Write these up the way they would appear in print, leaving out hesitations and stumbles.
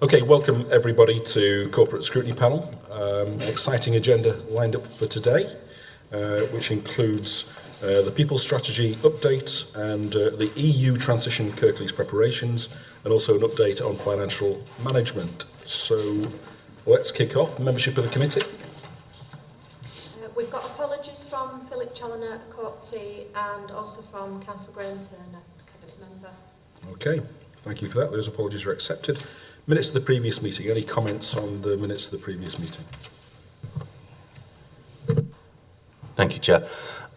Okay, welcome everybody to Corporate Scrutiny Panel. Exciting agenda lined up for today, which includes the People Strategy update and the EU transition Kirklees preparations, and also an update on financial management. So let's kick off. Membership of the committee. We've got apologies from Philip Challoner, Co-op-T, and also from Councillor Graham Turner, Cabinet Member. Okay, thank you for that. Those apologies are accepted. Minutes of the previous meeting. Any comments on the minutes of the previous meeting? Thank you, Chair.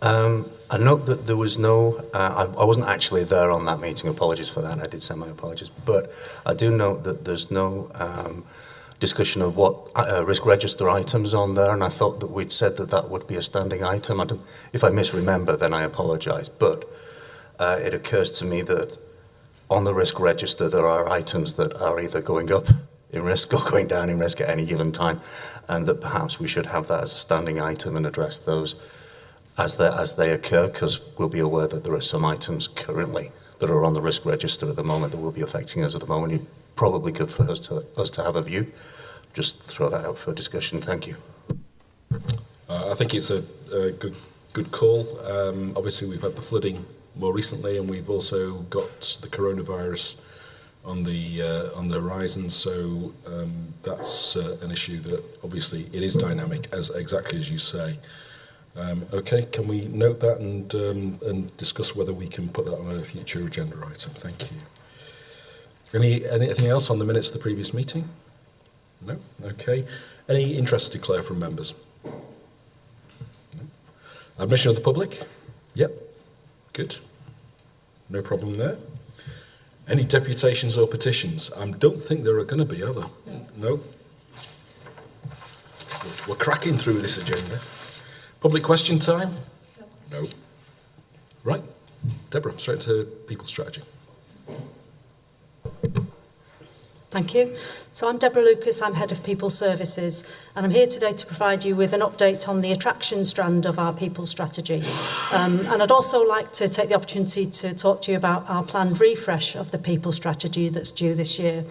I note that there was no, I wasn't actually there on that meeting, apologies for that, I did send my apologies, but I do note that there's no discussion of what risk register items on there, and I thought that we'd said that that would be a standing item. If I misremember, then I apologise, but it occurs to me that on the risk register there are items that are either going up in risk or going down in risk at any given time, and that perhaps we should have that as a standing item and address those as they occur, because we'll be aware that there are some items currently that are on the risk register at the moment that will be affecting us at the moment. It's probably good for us to have a view. Just throw that out for discussion. Thank you. I think it's a good call. Obviously, we've had the flooding more recently, and we've also got the coronavirus on the horizon. So that's an issue that obviously it is dynamic, exactly as you say. Okay, can we note that and discuss whether we can put that on a future agenda item? Thank you. Anything else on the minutes of the previous meeting? No? Okay. Any interest to declare from members? No. Admission of the public? Yep. Good. No problem there. Any deputations or petitions? I don't think there are going to be, are there? No. We're cracking through this agenda. Public question time? No. Right. Deborah, straight to People Strategy. Thank you. So I'm Deborah Lucas, I'm Head of People Services, and I'm here today to provide you with an update on the attraction strand of our people strategy. And I'd also like to take the opportunity to talk to you about our planned refresh of the people strategy that's due this year.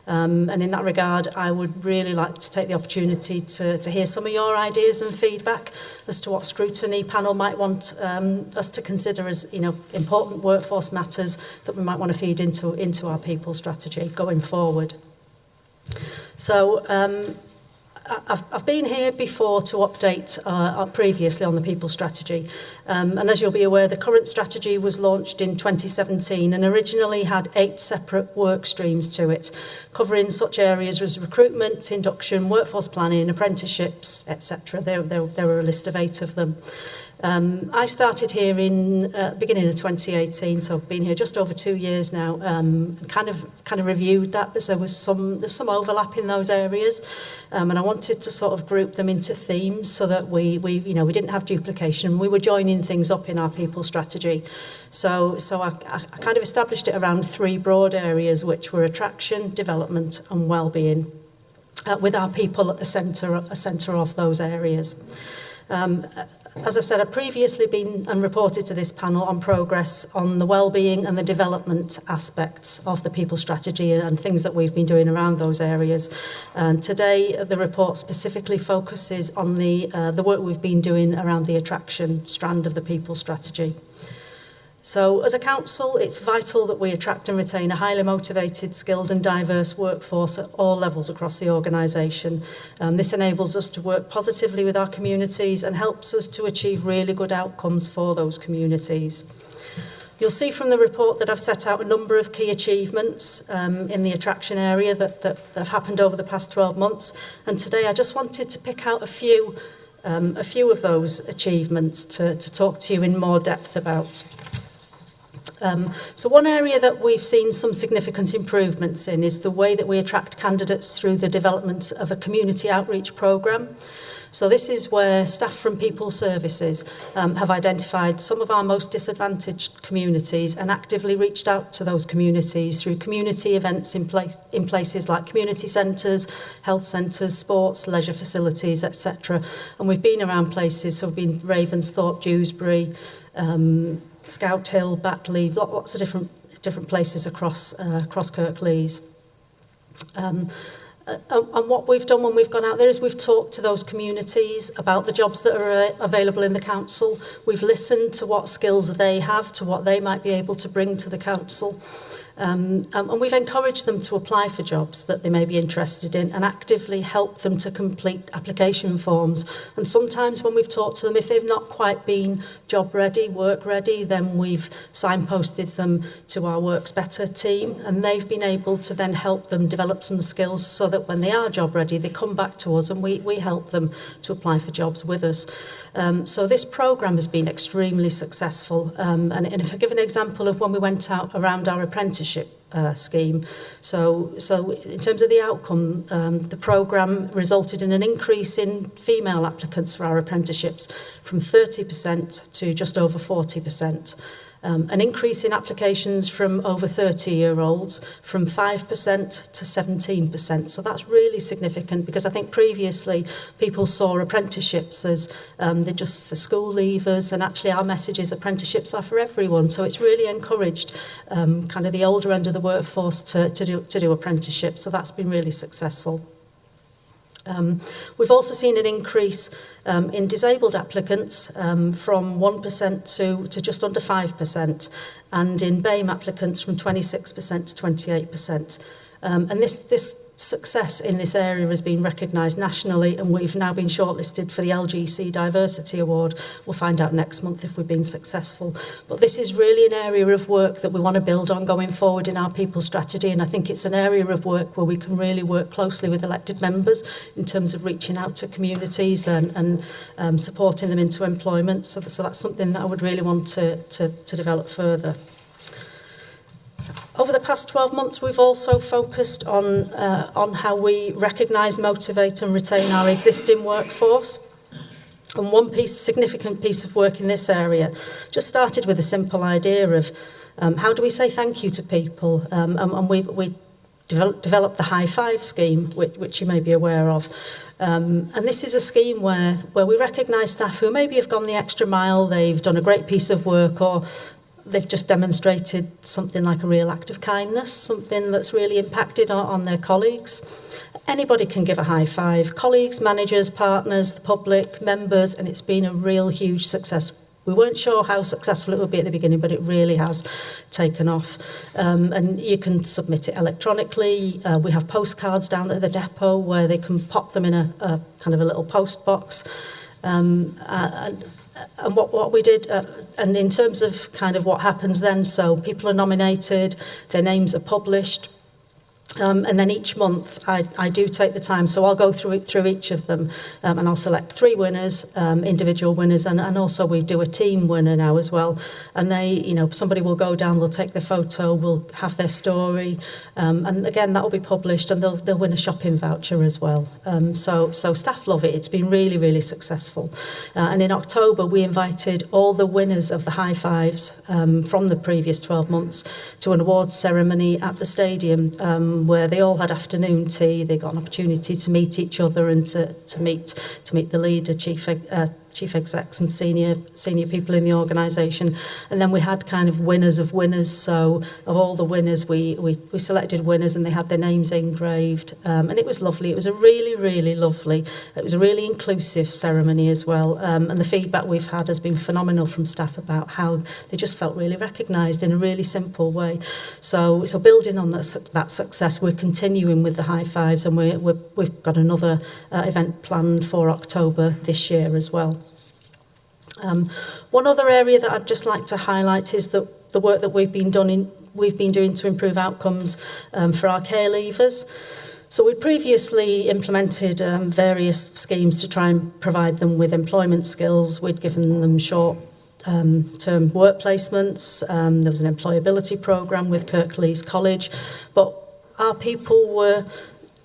And in that regard, I would really like to take the opportunity to hear some of your ideas and feedback as to what Scrutiny panel might want us to consider as, important workforce matters that we might want to feed into our people strategy going forward. So I've been here before to update previously on the people strategy, and as you'll be aware, the current strategy was launched in 2017 and originally had 8 separate work streams to it, covering such areas as recruitment, induction, workforce planning, apprenticeships, etc. There were a list of 8 of them. I started here in beginning of 2018, so I've been here just over 2 years now. Kind of reviewed that, because there's some overlap in those areas, and I wanted to sort of group them into themes so that we didn't have duplication. We were joining things up in our people strategy. So I kind of established it around 3 broad areas, which were attraction, development, and well-being, with our people at the centre of those areas. As I've said, I've previously been and reported to this panel on progress on the well-being and the development aspects of the people strategy and things that we've been doing around those areas. And today, the report specifically focuses on the work we've been doing around the attraction strand of the people strategy. So as a council, it's vital that we attract and retain a highly motivated, skilled and diverse workforce at all levels across the organisation. This enables us to work positively with our communities and helps us to achieve really good outcomes for those communities. You'll see from the report that I've set out a number of key achievements in the attraction area that have happened over the past 12 months. And today I just wanted to pick out a few of those achievements to talk to you in more depth about. So one area that we've seen some significant improvements in is the way that we attract candidates through the development of a community outreach programme. So this is where staff from People Services have identified some of our most disadvantaged communities and actively reached out to those communities through community events in places like community centres, health centres, sports, leisure facilities, etc. And we've been around places, so we've been Ravensthorpe, Dewsbury, Scout Hill, Batley, lots of different places across Kirklees. And what we've done when we've gone out there is we've talked to those communities about the jobs that are available in the council. We've listened to what skills they have, to what they might be able to bring to the council. And we've encouraged them to apply for jobs that they may be interested in and actively help them to complete application forms. And sometimes when we've talked to them, if they've not quite been job ready, work ready, then we've signposted them to our Works Better team, and they've been able to then help them develop some skills so that when they are job ready, they come back to us and we help them to apply for jobs with us. So this programme has been extremely successful. And if I give an example of when we went out around our apprenticeship scheme, so in terms of the outcome, the programme resulted in an increase in female applicants for our apprenticeships from 30% to just over 40%. An increase in applications from over 30-year-olds from 5% to 17%. So that's really significant because I think previously people saw apprenticeships as they're just for school leavers, and actually our message is apprenticeships are for everyone. So it's really encouraged kind of the older end of the workforce to do apprenticeships. So that's been really successful. We've also seen an increase in disabled applicants from 1% to just under 5%, and in BAME applicants from 26% to 28%. And this success in this area has been recognised nationally, and we've now been shortlisted for the LGC Diversity Award. We'll find out next month if we've been successful. But this is really an area of work that we want to build on going forward in our people strategy, and I think it's an area of work where we can really work closely with elected members in terms of reaching out to communities and supporting them into employment. So that's something that I would really want to develop further. Over the past 12 months, we've also focused on how we recognise, motivate and retain our existing workforce. And one significant piece of work in this area just started with a simple idea of how do we say thank you to people? And we developed the High Five scheme, which you may be aware of. And this is a scheme where we recognise staff who maybe have gone the extra mile, they've done a great piece of work, or they've just demonstrated something like a real act of kindness, something that's really impacted on their colleagues. Anybody can give a high five, colleagues, managers, partners, the public, members, and it's been a real huge success. We weren't sure how successful it would be at the beginning, but it really has taken off. And you can submit it electronically. We have postcards down at the depot where they can pop them in a kind of a little post box. And what we did, and in terms of kind of what happens then, so people are nominated, their names are published, and then each month I do take the time, so I'll go through each of them, and I'll select 3 winners, individual winners, and also we do a team winner now as well. And somebody will go down, they'll take their photo, we'll have their story, and again that will be published, and they'll win a shopping voucher as well. So staff love it. It's been really, really successful. And in October we invited all the winners of the High Fives from the previous 12 months to an awards ceremony at the stadium, where they all had afternoon tea. They got an opportunity to meet each other and to meet the leader, chief execs and senior people in the organisation. And then we had kind of winners of winners. So of all the winners, we selected winners and they had their names engraved. And it was lovely. It was a really, really lovely, it was a really inclusive ceremony as well. And the feedback we've had has been phenomenal from staff about how they just felt really recognised in a really simple way. So building on that success, we're continuing with the High Fives, and we've got another event planned for October this year as well. One other area that I'd just like to highlight is that the work that we've been doing to improve outcomes for our care leavers. So we previously implemented various schemes to try and provide them with employment skills. We'd given them short-term work placements. There was an employability programme with Kirklees College, but our young people were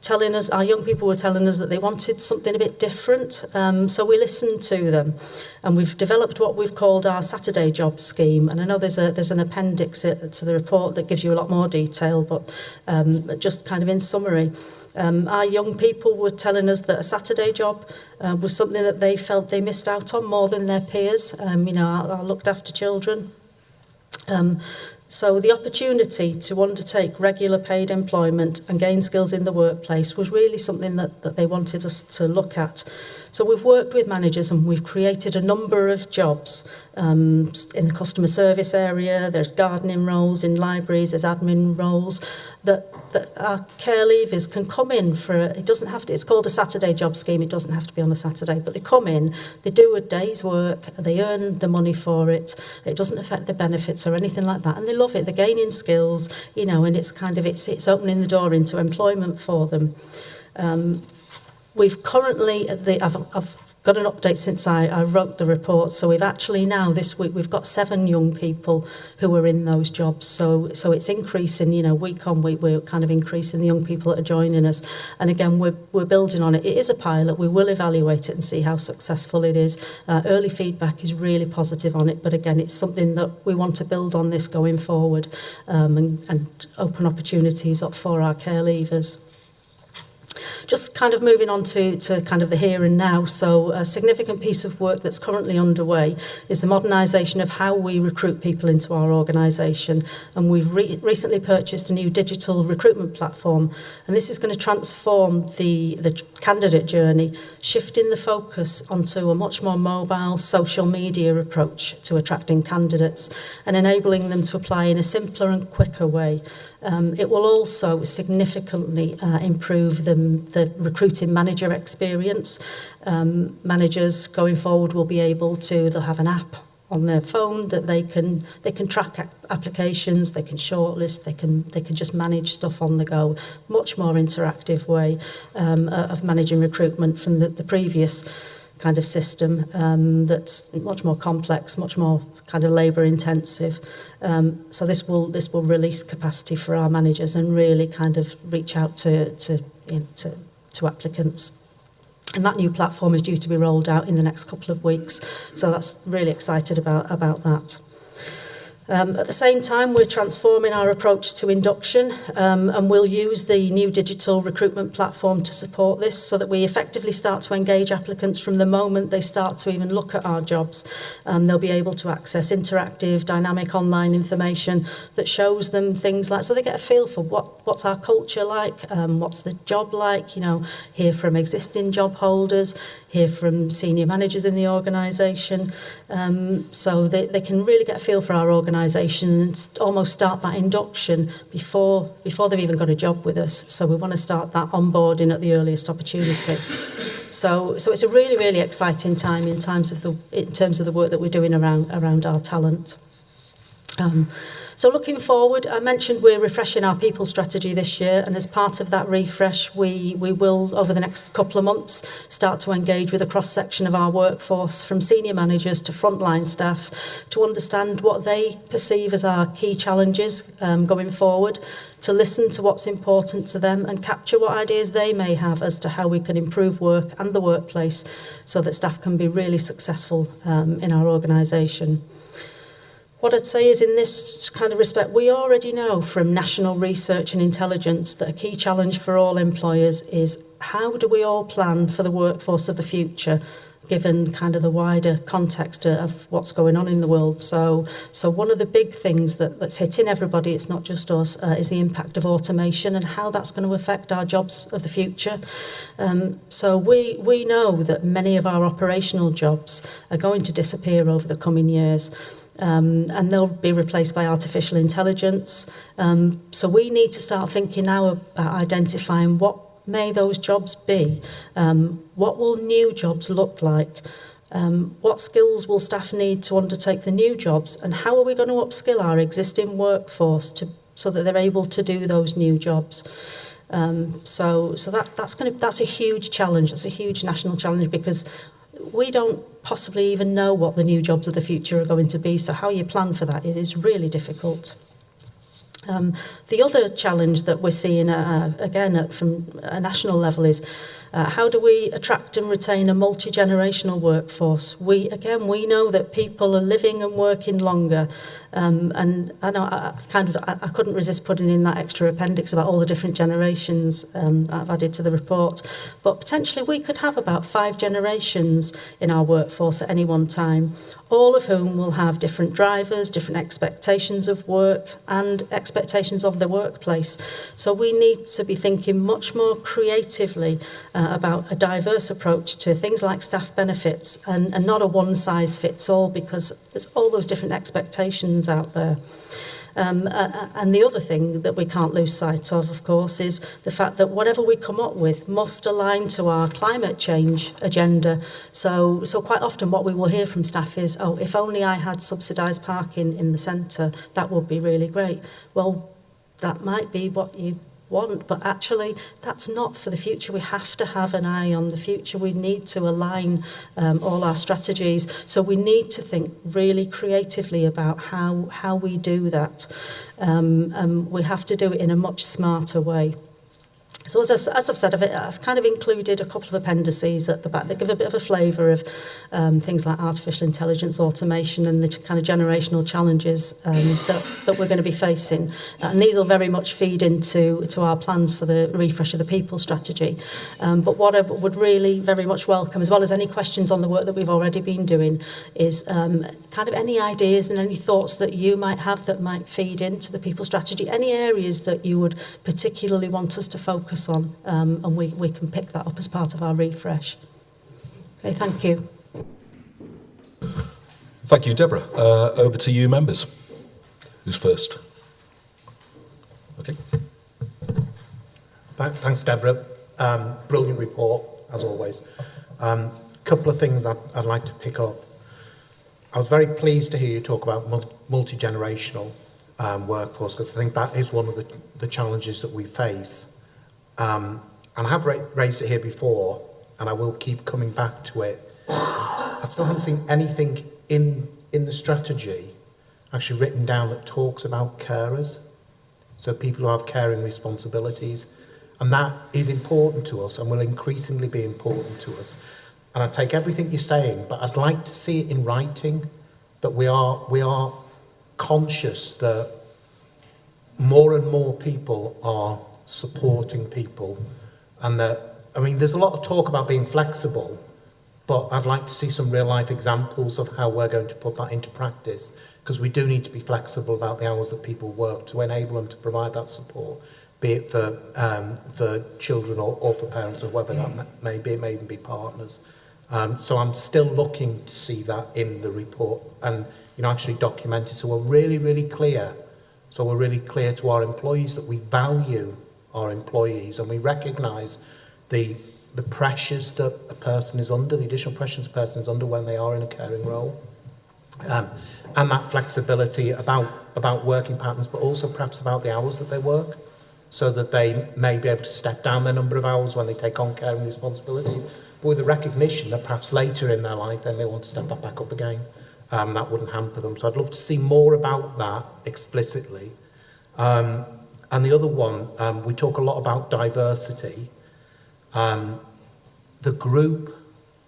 telling us that they wanted something a bit different. So we listened to them, and we've developed what we've called our Saturday Jobs scheme. And I know there's an appendix to the report that gives you a lot more detail, but just kind of in summary, our young people were telling us that a Saturday job was something that they felt they missed out on more than their peers. Our looked after children. So the opportunity to undertake regular paid employment and gain skills in the workplace was really something that they wanted us to look at. So we've worked with managers and we've created a number of jobs in the customer service area. There's gardening roles in libraries, there's admin roles that our care leavers can come in for. It doesn't have to. It's called a Saturday job scheme. It doesn't have to be on a Saturday, but they come in, they do a day's work, they earn the money for it. It doesn't affect their benefits or anything like that, and they love it. They're gaining skills, you know, and it's kind of it's opening the door into employment for them. We've currently, I've got an update since I wrote the report, so we've actually now this week we've got 7 young people who are in those jobs, so it's increasing, you know, week on week we're kind of increasing the young people that are joining us, and again we're building on it. It is a pilot, we will evaluate it and see how successful it is. Early feedback is really positive on it, but again it's something that we want to build on this going forward, and open opportunities up for our care leavers. Just kind of moving on to kind of the here and now. So a significant piece of work that's currently underway is the modernisation of how we recruit people into our organisation. And we've recently purchased a new digital recruitment platform. And this is going to transform the candidate journey, shifting the focus onto a much more mobile social media approach to attracting candidates and enabling them to apply in a simpler and quicker way. It will also significantly improve the recruiting manager experience. Managers going forward will be able to, they'll have an app on their phone that they can track applications, they can shortlist, they can just manage stuff on the go. Much more interactive way of managing recruitment from the previous kind of system that's much more complex, much more kind of labour intensive. So this will release capacity for our managers and really kind of reach out to applicants. And that new platform is due to be rolled out in the next couple of weeks. So that's really excited about that. At the same time, we're transforming our approach to induction, and we'll use the new digital recruitment platform to support this so that we effectively start to engage applicants from the moment they start to even look at our jobs. They'll be able to access interactive, dynamic online information that shows them things like, so they get a feel for what's our culture like, what's the job like, you know, hear from existing job holders, hear from senior managers in the organisation, so they can really get a feel for our organisation and almost start that induction before they've even got a job with us. So we want to start that onboarding at the earliest opportunity. So it's a really, really exciting time in terms of the work that we're doing around our talent. So looking forward, I mentioned we're refreshing our people strategy this year, and as part of that refresh, we will, over the next couple of months, start to engage with a cross-section of our workforce, from senior managers to frontline staff, to understand what they perceive as our key challenges going forward, to listen to what's important to them and capture what ideas they may have as to how we can improve work and the workplace so that staff can be really successful in our organisation. What I'd say is, in this kind of respect, we already know from national research and intelligence that a key challenge for all employers is how do we all plan for the workforce of the future, given kind of the wider context of what's going on in the world. So one of the big things that's hitting everybody, it's not just us, is the impact of automation and how that's going to affect our jobs of the future. So we know that many of our operational jobs are going to disappear over the coming years. And they'll be replaced by artificial intelligence. So we need to start thinking now about identifying what may those jobs be, what will new jobs look like, what skills will staff need to undertake the new jobs, and how are we going to upskill our existing workforce so that they're able to do those new jobs. So that's a huge challenge. That's a huge national challenge, because we don't possibly even know what the new jobs of the future are going to be. So how you plan for that, it is really difficult. The other challenge that we're seeing, from a national level is how do we attract and retain a multi-generational workforce? We know that people are living and working longer, and I know I couldn't resist putting in that extra appendix about all the different generations that I've added to the report, but potentially we could have about 5 generations in our workforce at any one time, all of whom will have different drivers, different expectations of work and expectations of the workplace. So we need to be thinking much more creatively about a diverse approach to things like staff benefits and not a one-size-fits-all, because there's all those different expectations out there. And the other thing that we can't lose sight of course, is the fact that whatever we come up with must align to our climate change agenda. So quite often what we will hear from staff is, oh, if only I had subsidised parking in the centre, that would be really great. Well, that might be what you want, but actually that's not for the future. We have to have an eye on the future. We need to align all our strategies. So we need to think really creatively about how we do that. We have to do it in a much smarter way. So as I've said, I've kind of included a couple of appendices at the back that give a bit of a flavour of things like artificial intelligence, automation, and the kind of generational challenges that we're going to be facing. And these will very much feed into our plans for the refresh of the people strategy. But what I would really very much welcome, as well as any questions on the work that we've already been doing, is kind of any ideas and any thoughts that you might have that might feed into the people strategy, any areas that you would particularly want us to focus on, and we can pick that up as part of our refresh. Okay, thank you. Thank you, Deborah. Over to you, members. Who's first? Okay. Thanks, Deborah. Brilliant report, as always. Couple of things I'd like to pick up. I was very pleased to hear you talk about multi-generational workforce, because I think that is one of the challenges that we face. And I have raised it here before, and I will keep coming back to it. I still haven't seen anything in the strategy actually written down that talks about carers, so people who have caring responsibilities, and that is important to us and will increasingly be important to us. And I take everything you're saying, but I'd like to see it in writing, that we are conscious that more and more people are supporting people, and that, I mean, there's a lot of talk about being flexible, but I'd like to see some real life examples of how we're going to put that into practice, because we do need to be flexible about the hours that people work to enable them to provide that support, be it for children or for parents or whoever that may be. It may even be partners. So I'm still looking to see that in the report and actually documented, so we're really clear. So we're really clear to our employees that we value our employees, and we recognise the pressures that a person is under, the additional pressures a person is under when they are in a caring role, and that flexibility about working patterns, but also perhaps about the hours that they work, so that they may be able to step down their number of hours when they take on caring responsibilities, but with the recognition that perhaps later in their life they may want to step back up again. That wouldn't hamper them. So I'd love to see more about that explicitly. And the other one, we talk a lot about diversity. The group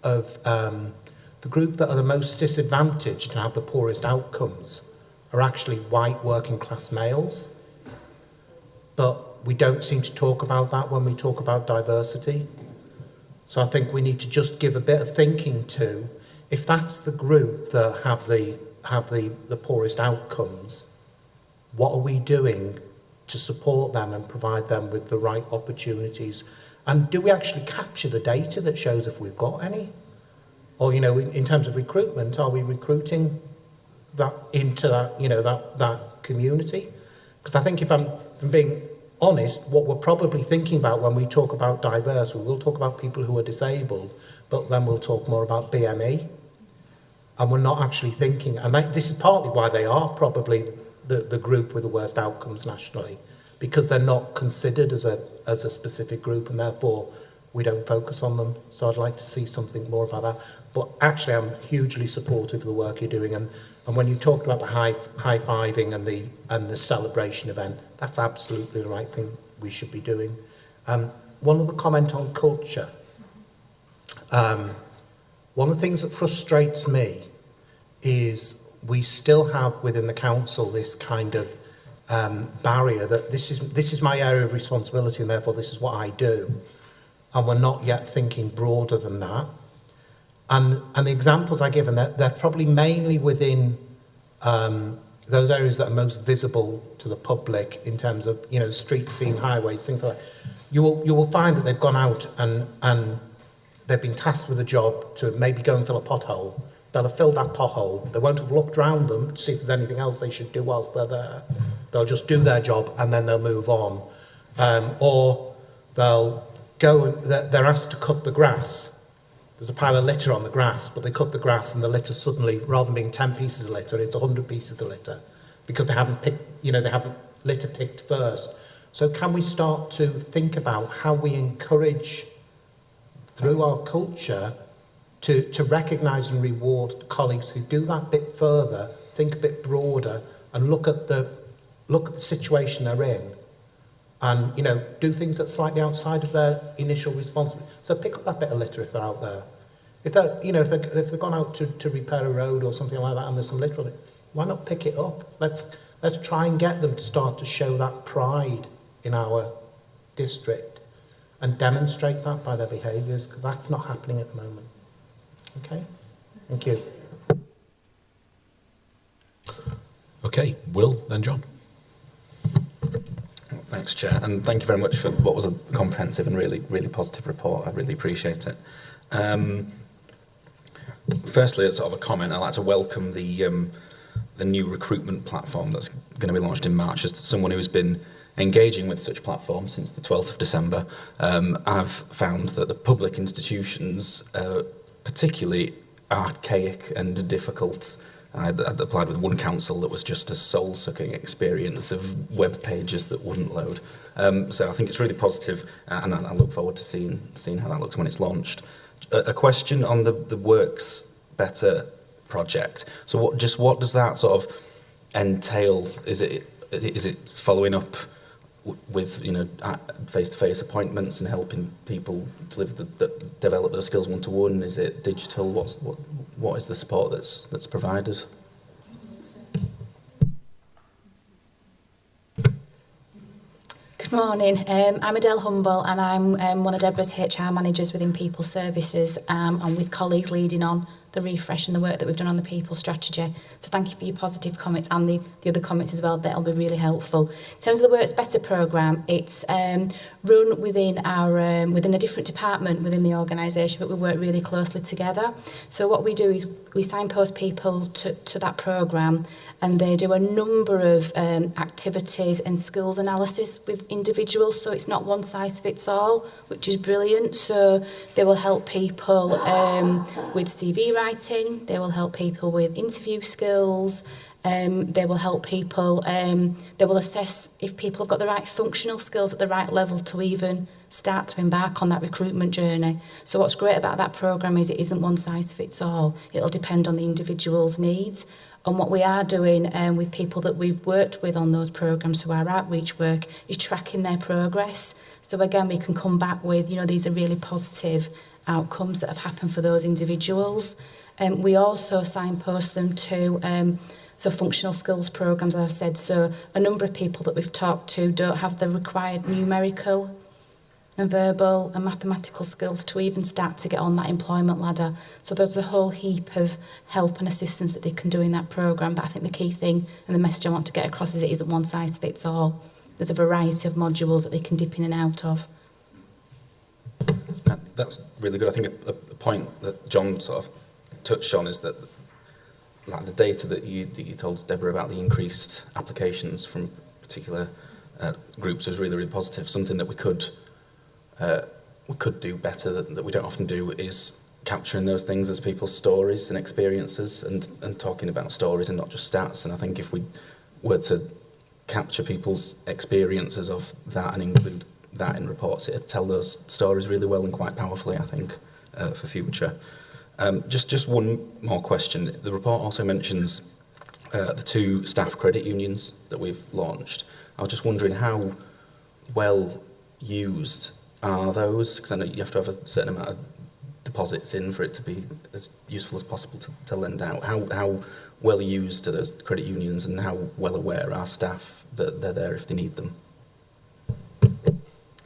that are the most disadvantaged and have the poorest outcomes are actually white working class males. But we don't seem to talk about that when we talk about diversity. So I think we need to just give a bit of thinking to, if that's the group that have the poorest outcomes, what are we doing to support them and provide them with the right opportunities? And do we actually capture the data that shows if we've got any? Or, in terms of recruitment, are we recruiting that into that community? Because I think if I'm being honest, what we're probably thinking about when we talk about diverse, we will talk about people who are disabled, but then we'll talk more about BME. And we're not actually thinking, and this is partly why they are probably the group with the worst outcomes nationally, because they're not considered as a specific group, and therefore we don't focus on them. So I'd like to see something more about that. But actually, I'm hugely supportive of the work you're doing, and And when you talked about the high-fiving and the celebration event, that's absolutely the right thing we should be doing. One other comment on culture. One of the things that frustrates me is we still have within the council this kind of barrier that this is my area of responsibility and therefore this is what I do, and we're not yet thinking broader than that. And the examples I give, and they're probably mainly within those areas that are most visible to the public in terms of, you know, street scene, highways, things like that. You will find that they've gone out and they've been tasked with a job to maybe go and fill a pothole. They'll have filled that pothole. They won't have looked around them to see if there's anything else they should do whilst they're there. They'll just do their job and then they'll move on. Or they'll go and they're asked to cut the grass. There's a pile of litter on the grass, but they cut the grass and the litter suddenly, rather than being 10 pieces of litter, it's 100 pieces of litter because they haven't litter picked first. So can we start to think about how we encourage through our culture to recognise and reward colleagues who do that bit further, think a bit broader, and look at the situation they're in, and, you know, do things that's slightly outside of their initial responsibility. So pick up that bit of litter if they're out there. If they've gone out to repair a road or something like that and there's some litter on it, why not pick it up? Let's try and get them to start to show that pride in our district and demonstrate that by their behaviours, because that's not happening at the moment. Okay? Thank you. Okay, Will, then John. Thanks, Chair, and thank you very much for what was a comprehensive and really, really positive report. I really appreciate it. Firstly, as sort of a comment, I'd like to welcome the new recruitment platform that's going to be launched in March. As someone who's been engaging with such platforms since the 12th of December, I've found that the public institutions are particularly archaic and difficult. I'd applied with one council that was just a soul-sucking experience of web pages that wouldn't load. So I think it's really positive, and I look forward to seeing how that looks when it's launched. A question on the Works Better project. So what does that sort of entail? Is it following up with, you know, face-to-face appointments and helping people develop those skills one-to-one? Is it digital? What is the support that's provided? Good morning. I'm Adele Humble and I'm one of Deborah's HR managers within People Services, and with colleagues leading on the refresh and the work that we've done on the people strategy. So thank you for your positive comments and the other comments as well. That'll be really helpful. In terms of the Works Better programme, it's run within a different department within the organisation, but we work really closely together. So what we do is we signpost people to that programme, and they do a number of activities and skills analysis with individuals. So it's not one size fits all, which is brilliant. So they will help people with CV writing, they will help people with interview skills, they will help people, they will assess if people have got the right functional skills at the right level to even start to embark on that recruitment journey. So what's great about that programme is it isn't one size fits all. It'll depend on the individual's needs. And what we are doing with people that we've worked with on those programmes through our outreach work is tracking their progress. So again, we can come back with, you know, these are really positive outcomes that have happened for those individuals. We also signpost them to so functional skills programmes, as I've said. So a number of people that we've talked to don't have the required numerical and verbal and mathematical skills to even start to get on that employment ladder. So there's a whole heap of help and assistance that they can do in that programme. But I think the key thing and the message I want to get across is it isn't one size fits all. There's a variety of modules that they can dip in and out of. That's really good. I think a point that John sort of touched on is that, like, the data that you told Deborah about the increased applications from particular groups was really, really positive. Something that we could do better that we don't often do is capturing those things as people's stories and experiences and talking about stories and not just stats. And I think if we were to capture people's experiences of that and include that in reports, it'd tell those stories really well and quite powerfully, I think, for future. Just one more question. The report also mentions the 2 staff credit unions that we've launched. I was just wondering how well used are those? Because I know you have to have a certain amount of deposits in for it to be as useful as possible to lend out. How well used are those credit unions, and how well aware are staff that they're there if they need them?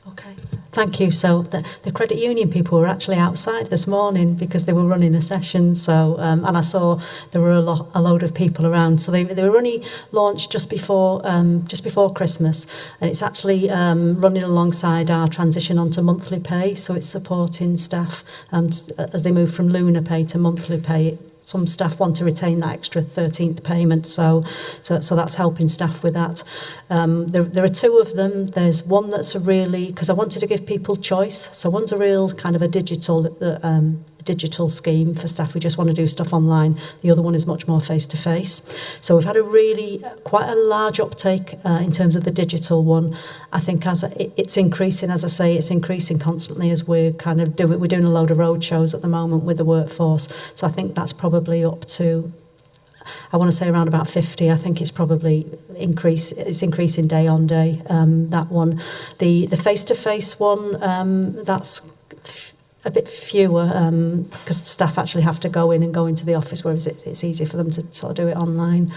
Okay, thank you. So the credit union people were actually outside this morning because they were running a session. So and I saw there were a load of people around. So they were only launched just before Christmas, and it's actually running alongside our transition onto monthly pay. So it's supporting staff as they move from lunar pay to monthly pay. Some staff want to retain that extra 13th payment, so that's helping staff with that. There are 2 of them. There's one that's a really, because I wanted to give people choice. So one's a real kind of a digital scheme for staff who just want to do stuff online. The other one is much more face-to-face. So we've had quite a large uptake in terms of the digital one. I think it's increasing, as I say, it's increasing constantly as we're doing a load of road shows at the moment with the workforce. So I think that's probably up to, I want to say around about 50. I think it's probably it's increasing day on day, that one. The face-to-face one, that's a bit fewer because staff actually have to go in and go into the office, whereas it's easier for them to sort of do it online.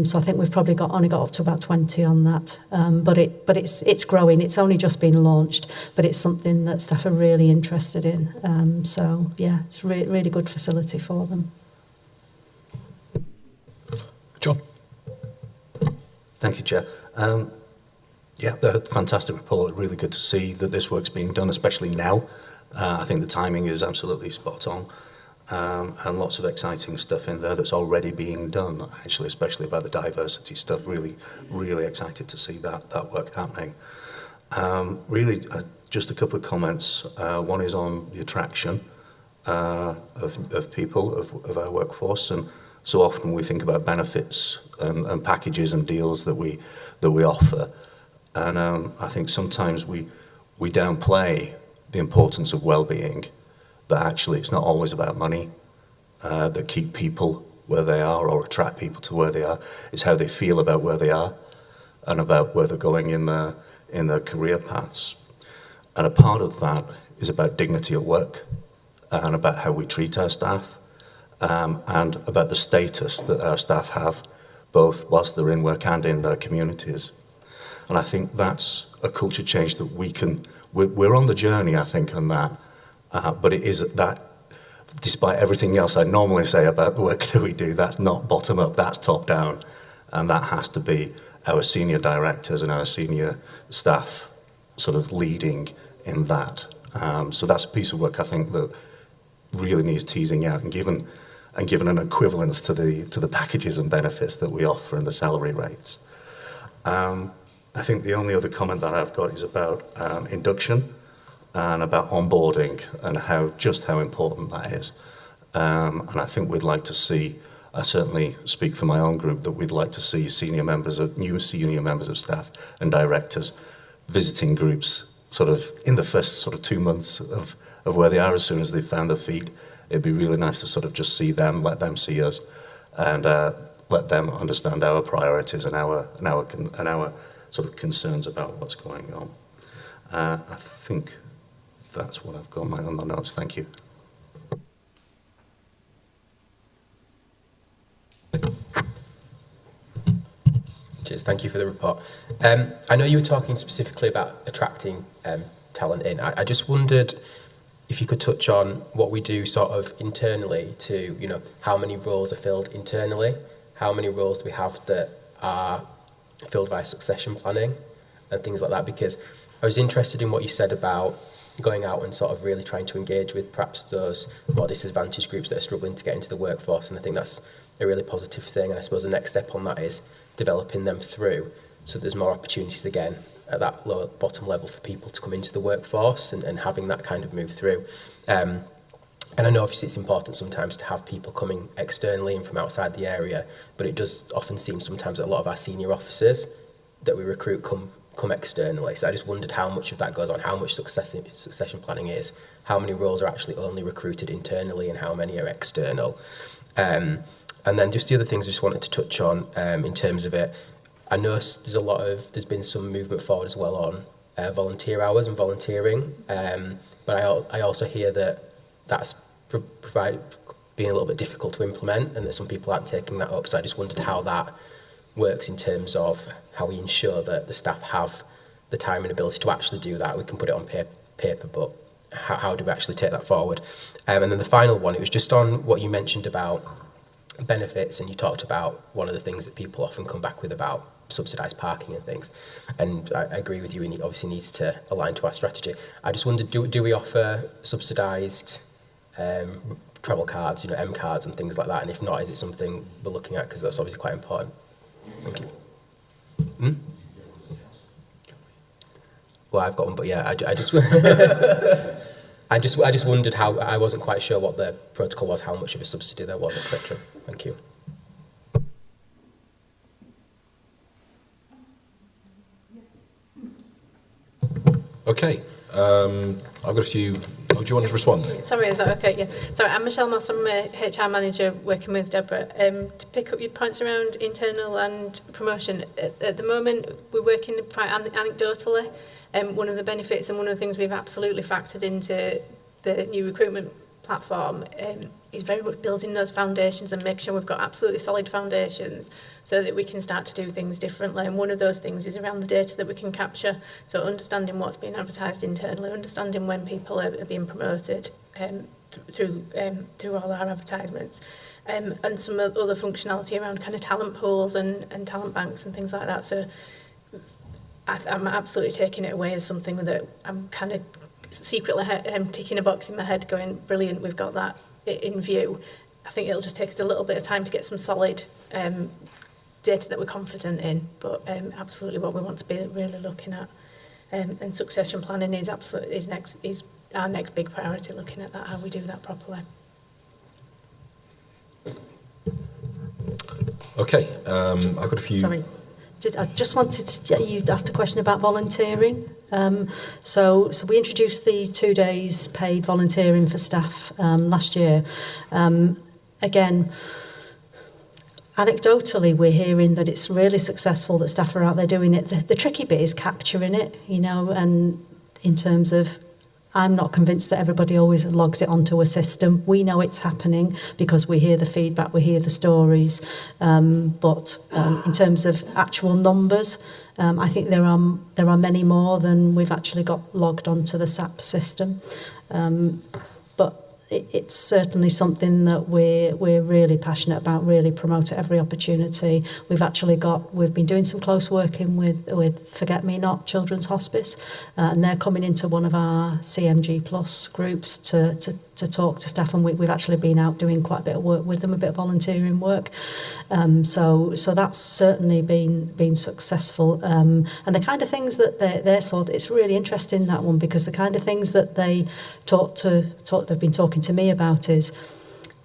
So I think we've probably only got up to about 20 on that. But it's growing. It's only just been launched, but it's something that staff are really interested in. So yeah, it's a really good facility for them. John. Thank you, Chair. Yeah, the fantastic report. Really good to see that this work's being done, especially now. I think the timing is absolutely spot on, and lots of exciting stuff in there that's already being done, actually, especially about the diversity stuff. Really, really excited to see that work happening. Just a couple of comments. One is on the attraction of people, of our workforce, and so often we think about benefits and packages and deals that we offer, and I think sometimes we downplay the importance of well-being, but actually it's not always about money that keep people where they are or attract people to where they are. It's how they feel about where they are and about where they're going in their career paths. And a part of that is about dignity at work and about how we treat our staff and about the status that our staff have, both whilst they're in work and in their communities. And I think that's a culture change that we're on the journey, I think, on that. But it is that, despite everything else I normally say about the work that we do, that's not bottom up, that's top down. And that has to be our senior directors and our senior staff sort of leading in that. So that's a piece of work I think that really needs teasing out and given an equivalence to the packages and benefits that we offer and the salary rates. I think the only other comment that I've got is about induction and about onboarding and how important that is. And I think we'd like to see, I certainly speak for my own group, that we'd like to see new senior members of staff and directors visiting groups sort of in the first sort of 2 months of where they are as soon as they've found their feet. It'd be really nice to sort of just see them, let them see us, and let them understand our priorities and our sort of concerns about what's going on. I think that's what I've got on my notes. Thank you. Cheers, thank you for the report. I know you were talking specifically about attracting talent in. I just wondered if you could touch on what we do sort of internally to, how many roles are filled internally, how many roles do we have that are filled by succession planning and things like that, because I was interested in what you said about going out and sort of really trying to engage with perhaps those more disadvantaged groups that are struggling to get into the workforce, and I think that's a really positive thing, and I suppose the next step on that is developing them through so there's more opportunities again at that lower bottom level for people to come into the workforce and having that kind of move through. And I know obviously it's important sometimes to have people coming externally and from outside the area, but it does often seem sometimes that a lot of our senior officers that we recruit come externally. So I just wondered how much of that goes on, how much succession planning is, how many roles are actually only recruited internally and how many are external. And then just the other things I just wanted to touch on in terms of it. I know there's been some movement forward as well on volunteer hours and volunteering, but I also hear that that's being a little bit difficult to implement and that some people aren't taking that up. So I just wondered how that works in terms of how we ensure that the staff have the time and ability to actually do that. We can put it on paper, but how do we actually take that forward? And then the final one, it was just on what you mentioned about benefits, and you talked about one of the things that people often come back with about subsidised parking and things. And I agree with you, it obviously needs to align to our strategy. I just wondered, do we offer subsidised travel cards, M cards and things like that? And if not, is it something we're looking at? Because that's obviously quite important. Thank you. Well, I've got one, but yeah, I just I just wondered how. I wasn't quite sure what the protocol was, how much of a subsidy there was, etc. Thank you. Okay. I've got a few. Oh, do you want to respond? Sorry, is that okay? Yeah. Sorry, I'm Michelle Moss. I'm a HR manager working with Deborah. To pick up your points around internal and promotion, at the moment we're working quite anecdotally. One of the benefits and one of the things we've absolutely factored into the new recruitment platform is very much building those foundations and make sure we've got absolutely solid foundations so that we can start to do things differently. And one of those things is around the data that we can capture. So understanding what's being advertised internally, understanding when people are being promoted through all our advertisements. And some other functionality around kind of talent pools and talent banks and things like that. So I'm absolutely taking it away as something that I'm kind of secretly ticking a box in my head going, brilliant, we've got that in view. I think it'll just take us a little bit of time to get some solid data that we're confident in, but absolutely what we want to be really looking at. And succession planning is our next big priority, looking at that, how we do that properly. Okay, I've got a few. Sorry. I just wanted to, you asked a question about volunteering. So we introduced the 2 days paid volunteering for staff last year. Again, anecdotally, we're hearing that it's really successful, that staff are out there doing it. The tricky bit is capturing it, and in terms of, I'm not convinced that everybody always logs it onto a system. We know it's happening because we hear the feedback, we hear the stories. But in terms of actual numbers, I think there are many more than we've actually got logged onto the SAP system. But it's certainly something that we're really passionate about, really promote at every opportunity. We've been doing some close working with Forget Me Not Children's Hospice, and they're coming into one of our CMG Plus groups to talk to staff, and we've actually been out doing quite a bit of work with them, a bit of volunteering work. So that's certainly been successful. And the kind of things that they're sort, it's really interesting, that one, because the kind of things that they've been talking to me about is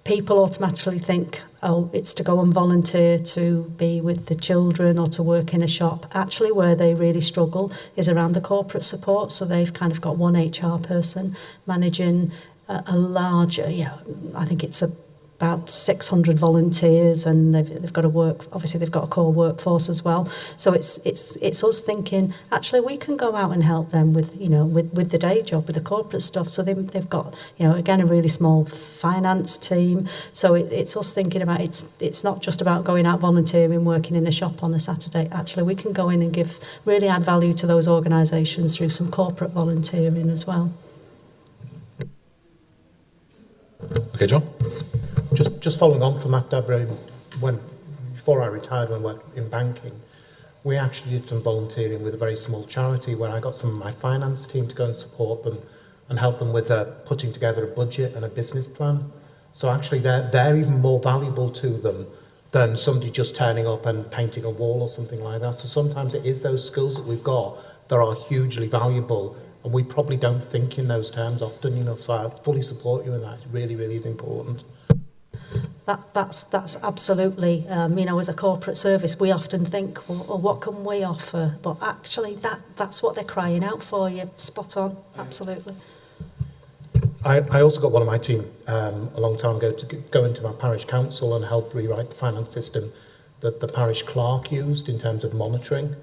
people automatically think, oh, it's to go and volunteer to be with the children or to work in a shop. Actually, where they really struggle is around the corporate support. So they've kind of got one HR person managing a large, I think it's about 600 volunteers, and they've got to work. Obviously, they've got a core workforce as well. So it's us thinking, actually, we can go out and help them with the day job, with the corporate stuff. So they've got again a really small finance team. So it's us thinking about it's not just about going out volunteering, working in a shop on a Saturday. Actually, we can go in and really add value to those organisations through some corporate volunteering as well. Okay, John? Just following on from that, Deborah, before I retired, when I worked in banking, we actually did some volunteering with a very small charity where I got some of my finance team to go and support them and help them with putting together a budget and a business plan. So actually they're even more valuable to them than somebody just turning up and painting a wall or something like that. So sometimes it is those skills that we've got that are hugely valuable, and we probably don't think in those terms often, so I fully support you in that. It really, really is important. That's absolutely, as a corporate service, we often think, well, what can we offer? But actually, that's what they're crying out for. You're spot on, absolutely. I also got one of my team a long time ago to go into my parish council and help rewrite the finance system that the parish clerk used in terms of monitoring.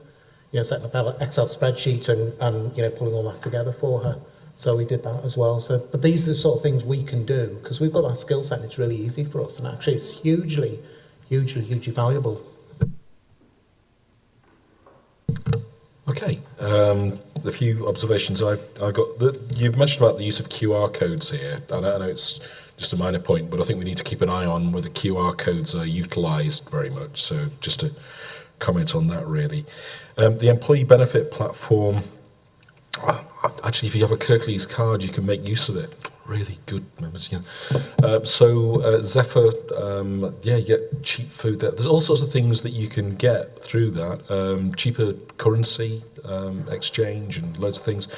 You know, setting up an Excel spreadsheet and you know, pulling all that together for her. So we did that as well. So, but these are the sort of things we can do because we've got that skill set and it's really easy for us. And actually it's hugely valuable. Okay, the few observations I got. You've mentioned about the use of QR codes here. I know it's just a minor point, but I think we need to keep an eye on whether QR codes are utilised very much. So just to comment on that, really. The employee benefit platform, actually, if you have a Kirklees card, you can make use of it. Really good members, yeah. Zephyr, you get cheap food there. There's all sorts of things that you can get through that. Cheaper currency exchange and loads of things.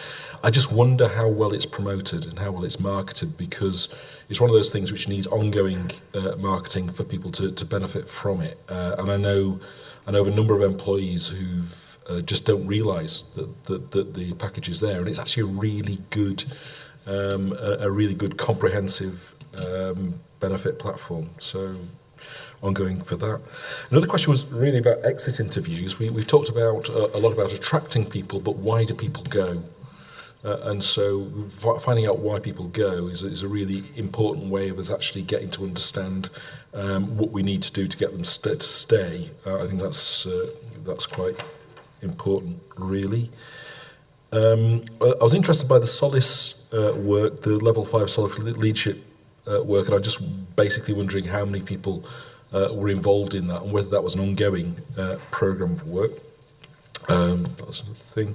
I just wonder how well it's promoted and how well it's marketed, because it's one of those things which needs ongoing marketing for people to benefit from it. And I know of a number of employees who've just don't realise that the package is there, and it's actually a really good comprehensive benefit platform. So ongoing for that. Another question was really about exit interviews. We've talked about a lot about attracting people, but why do people go? And so finding out why people go is a really important way of us actually getting to understand what we need to do to get them to stay. I think that's quite important, really. I was interested by the Solace work, the Level 5 Solace leadership work, and I'm just basically wondering how many people were involved in that and whether that was an ongoing programme of work. That was another thing.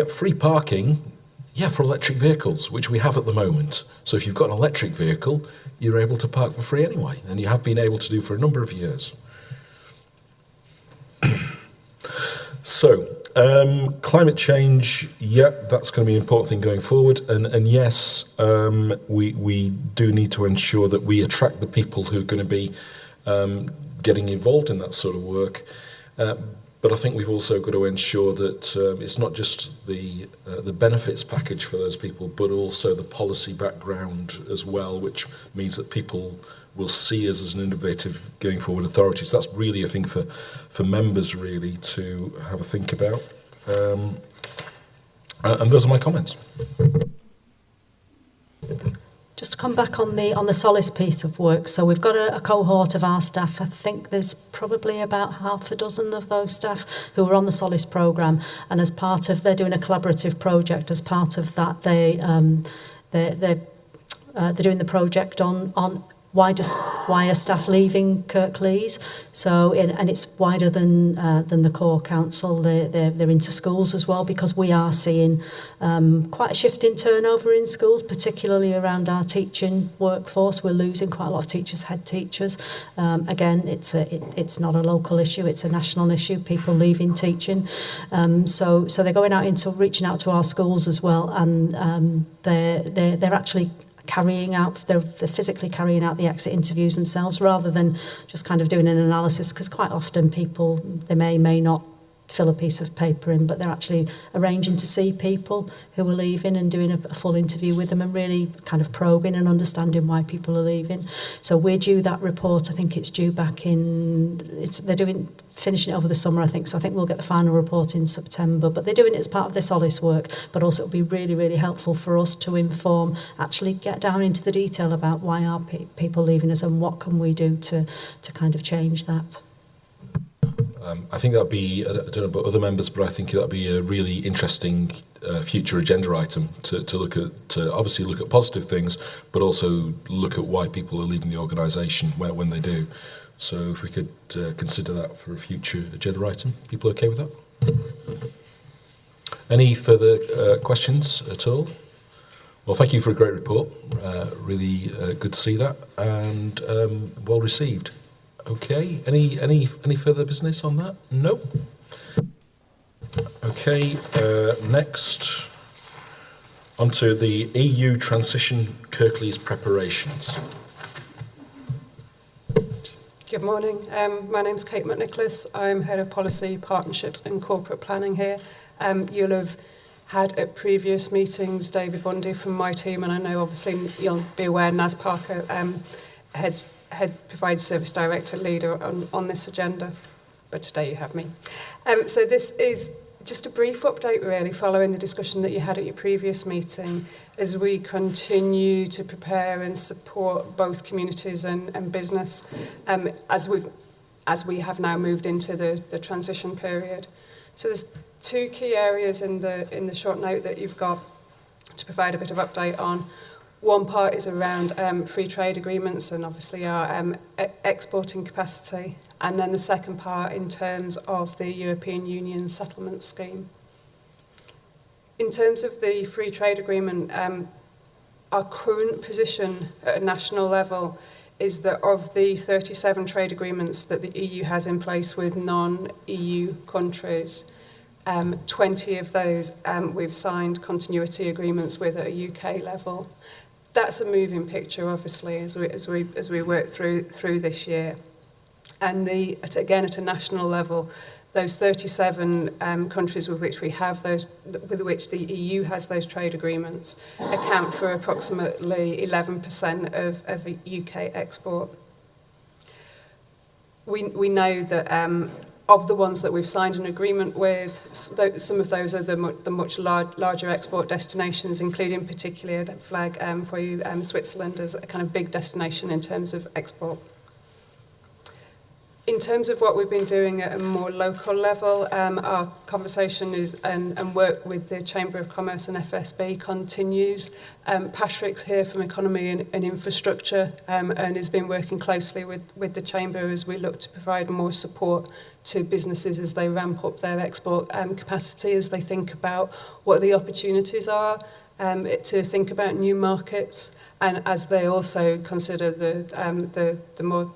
Free parking, for electric vehicles, which we have at the moment. So if you've got an electric vehicle, you're able to park for free anyway, and you have been able to do for a number of years. So, climate change, that's going to be an important thing going forward. And yes, we do need to ensure that we attract the people who are going to be getting involved in that sort of work. But I think we've also got to ensure that it's not just the benefits package for those people, but also the policy background as well, which means that people will see us as an innovative going forward authority. So that's really a thing for members really to have a think about. And those are my comments. Just to come back on the Solace piece of work, so we've got a cohort of our staff. I think there's probably about half a dozen of those staff who are on the Solace programme, and as part of, they're doing a collaborative project. As part of that, they're doing the project on why are staff leaving Kirklees? So, and it's wider than the core council. They're into schools as well, because we are seeing quite a shift in turnover in schools, particularly around our teaching workforce. We're losing quite a lot of teachers, head teachers. Again, it's not a local issue; it's a national issue. People leaving teaching, so they're going out into reaching out to our schools as well, and they're actually they're physically carrying out the exit interviews themselves, rather than just kind of doing an analysis, because quite often people, they may not fill a piece of paper in, but they're actually arranging to see people who are leaving and doing a full interview with them and really kind of probing and understanding why people are leaving. So we're due that report. I think it's due back finishing it over the summer, I think. So I think we'll get the final report in September. But they're doing it as part of the Solace work, but also it'll be really, really helpful for us to inform, actually get down into the detail about why are people leaving us and what can we do to kind of change that. I think that'd be, I don't know about other members, but I think that'd be a really interesting future agenda item to obviously look at positive things, but also look at why people are leaving the organisation when they do. So if we could consider that for a future agenda item, people okay with that? Any further questions at all? Well, thank you for a great report. Really good to see that, and well received. Okay, any further business on that? No. Okay, next onto the EU transition Kirklees preparations. Good morning. My name's Kate McNicholas. I'm Head of Policy, Partnerships and Corporate Planning here. You'll have had at previous meetings. David Bundy from my team, and I know obviously you'll be aware, Naz Parker, head provider service director leader on this agenda, but today you have me. So this is just a brief update really following the discussion that you had at your previous meeting as we continue to prepare and support both communities and business as we have now moved into the transition period. So there's two key areas in the short note that you've got to provide a bit of update on. One part is around free trade agreements and obviously our exporting capacity. And then the second part in terms of the European Union settlement scheme. In terms of the free trade agreement, our current position at a national level is that of the 37 trade agreements that the EU has in place with non-EU countries, 20 of those we've signed continuity agreements with at a UK level. That's a moving picture, obviously, as we work through this year. And again, at a national level, those 37 countries with which the EU has those trade agreements account for approximately 11% of UK export. We know that of the ones that we've signed an agreement with, some of those are the much larger export destinations, including particularly, I'd flag for you, Switzerland as a kind of big destination in terms of export. In terms of what we've been doing at a more local level, our conversation and work with the Chamber of Commerce and FSB continues. Patrick's here from Economy and Infrastructure and has been working closely with the Chamber as we look to provide more support to businesses as they ramp up their export capacity, as they think about what the opportunities are, to think about new markets, and as they also consider the more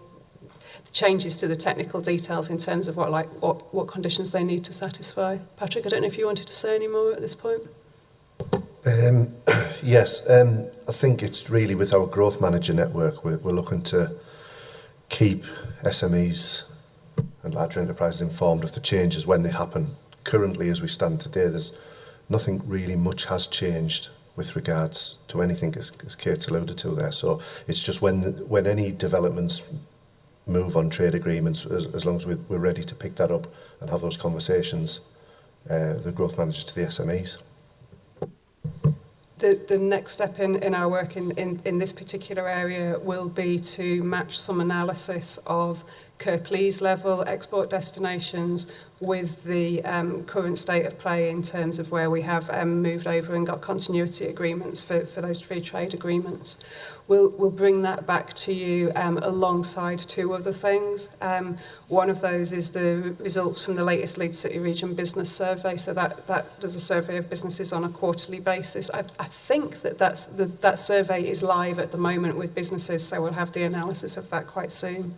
changes to the technical details in terms of what conditions they need to satisfy. Patrick, I don't know if you wanted to say any more at this point. Yes, I think it's really with our growth manager network, we're looking to keep SMEs and larger enterprises informed of the changes when they happen. Currently, as we stand today, there's nothing really much has changed with regards to anything, as Kate's alluded to there. So it's just when any developments move on trade agreements, as long as we're ready to pick that up and have those conversations, the growth managers to the SMEs. The next step in our work in this particular area will be to match some analysis of Kirklees level export destinations with the current state of play in terms of where we have moved over and got continuity agreements for those free trade agreements. We'll bring that back to you alongside two other things. One of those is the results from the latest Leeds City Region Business Survey. So that does a survey of businesses on a quarterly basis. I think that survey is live at the moment with businesses, so we'll have the analysis of that quite soon.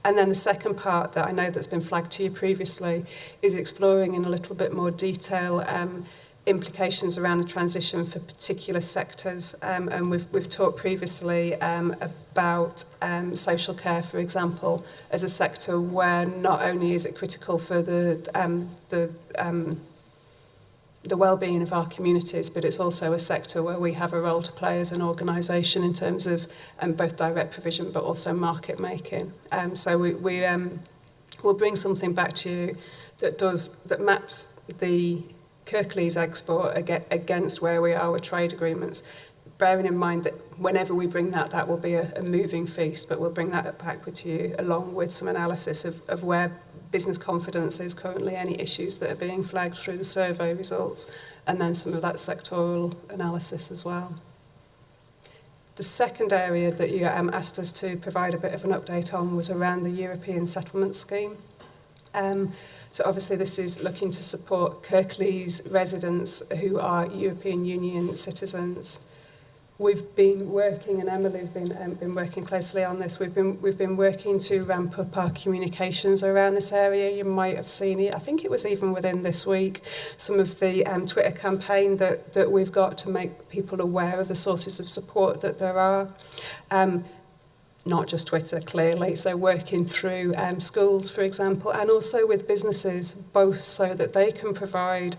And then the second part that I know that's been flagged to you previously is exploring in a little bit more detail implications around the transition for particular sectors. And we've talked previously about social care, for example, as a sector where not only is it critical for the well-being of our communities, but it's also a sector where we have a role to play as an organisation in terms of both direct provision but also market making. So we'll bring something back to you that maps the Kirklees export against where we are with trade agreements, bearing in mind that whenever we bring that will be a moving feast, but we'll bring that back to you along with some analysis of where business confidence is currently, any issues that are being flagged through the survey results, and then some of that sectoral analysis as well. The second area that you asked us to provide a bit of an update on was around the European settlement scheme. So obviously this is looking to support Kirklees residents who are European Union citizens. We've been working, and Emily's been working closely on this. We've been working to ramp up our communications around this area. You might have seen it. I think it was even within this week. Some of the Twitter campaign that we've got to make people aware of the sources of support that there are. not just Twitter, clearly. So working through schools, for example, and also with businesses, both so that they can provide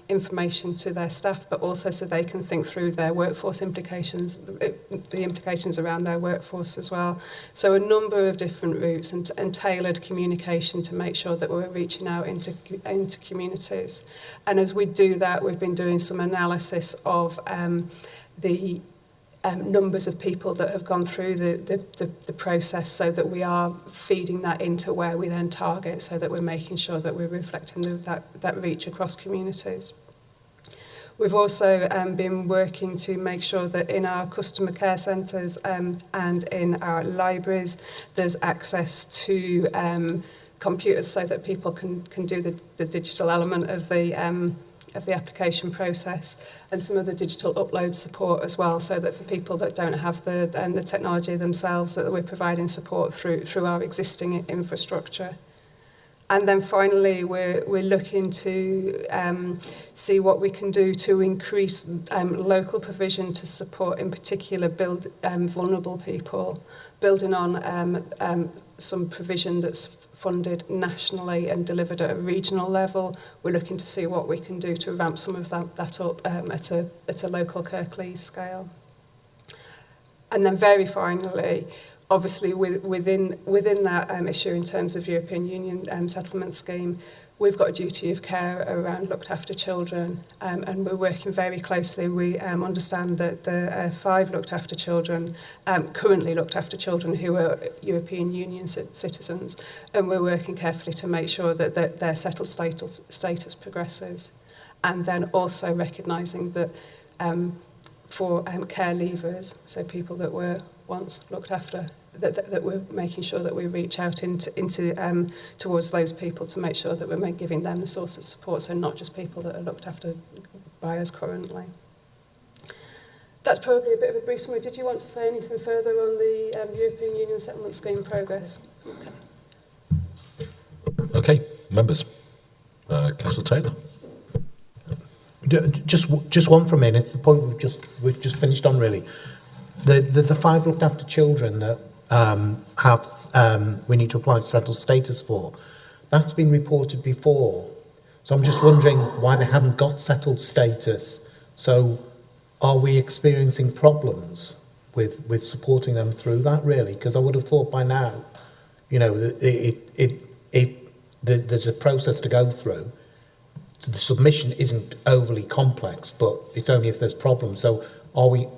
information to their staff, but also so they can think through their workforce implications, the implications around their workforce as well. So a number of different routes and tailored communication to make sure that we're reaching out into communities. And as we do that, we've been doing some analysis of the numbers of people that have gone through the process, so that we are feeding that into where we then target, so that we're making sure that we're reflecting that reach across communities. We've also been working to make sure that in our customer care centres and in our libraries there's access to computers, so that people can do the digital element of the application process, and some of the digital upload support as well, so that for people that don't have the technology themselves, that we're providing support through our existing infrastructure. And then finally, we're looking to see what we can do to increase local provision to support, in particular, vulnerable people, building on some provision that's funded nationally and delivered at a regional level. We're looking to see what we can do to ramp some of that up at a local Kirklees scale. And then very finally, obviously within that issue in terms of European Union settlement scheme, we've got a duty of care around looked after children, and we're working very closely. We understand that there are 5 looked after children, currently looked after children who are European Union citizens, and we're working carefully to make sure that their settled status progresses. And then also recognising that for care leavers, so people that were once looked after, that we're making sure that we reach out into towards those people to make sure that we're giving them the source of support, so not just people that are looked after by us currently. That's probably a bit of a brief summary. Did you want to say anything further on the European Union settlement scheme progress? Okay, members. Councillor Taylor. Just one from me, and it's the point we've just finished on, really. The 5 looked after children that we need to apply settled status for, that's been reported before. So I'm just wondering why they haven't got settled status. So are we experiencing problems with supporting them through that, really? Because I would have thought by now, you know, there's a process to go through. So the submission isn't overly complex, but it's only if there's problems. So are we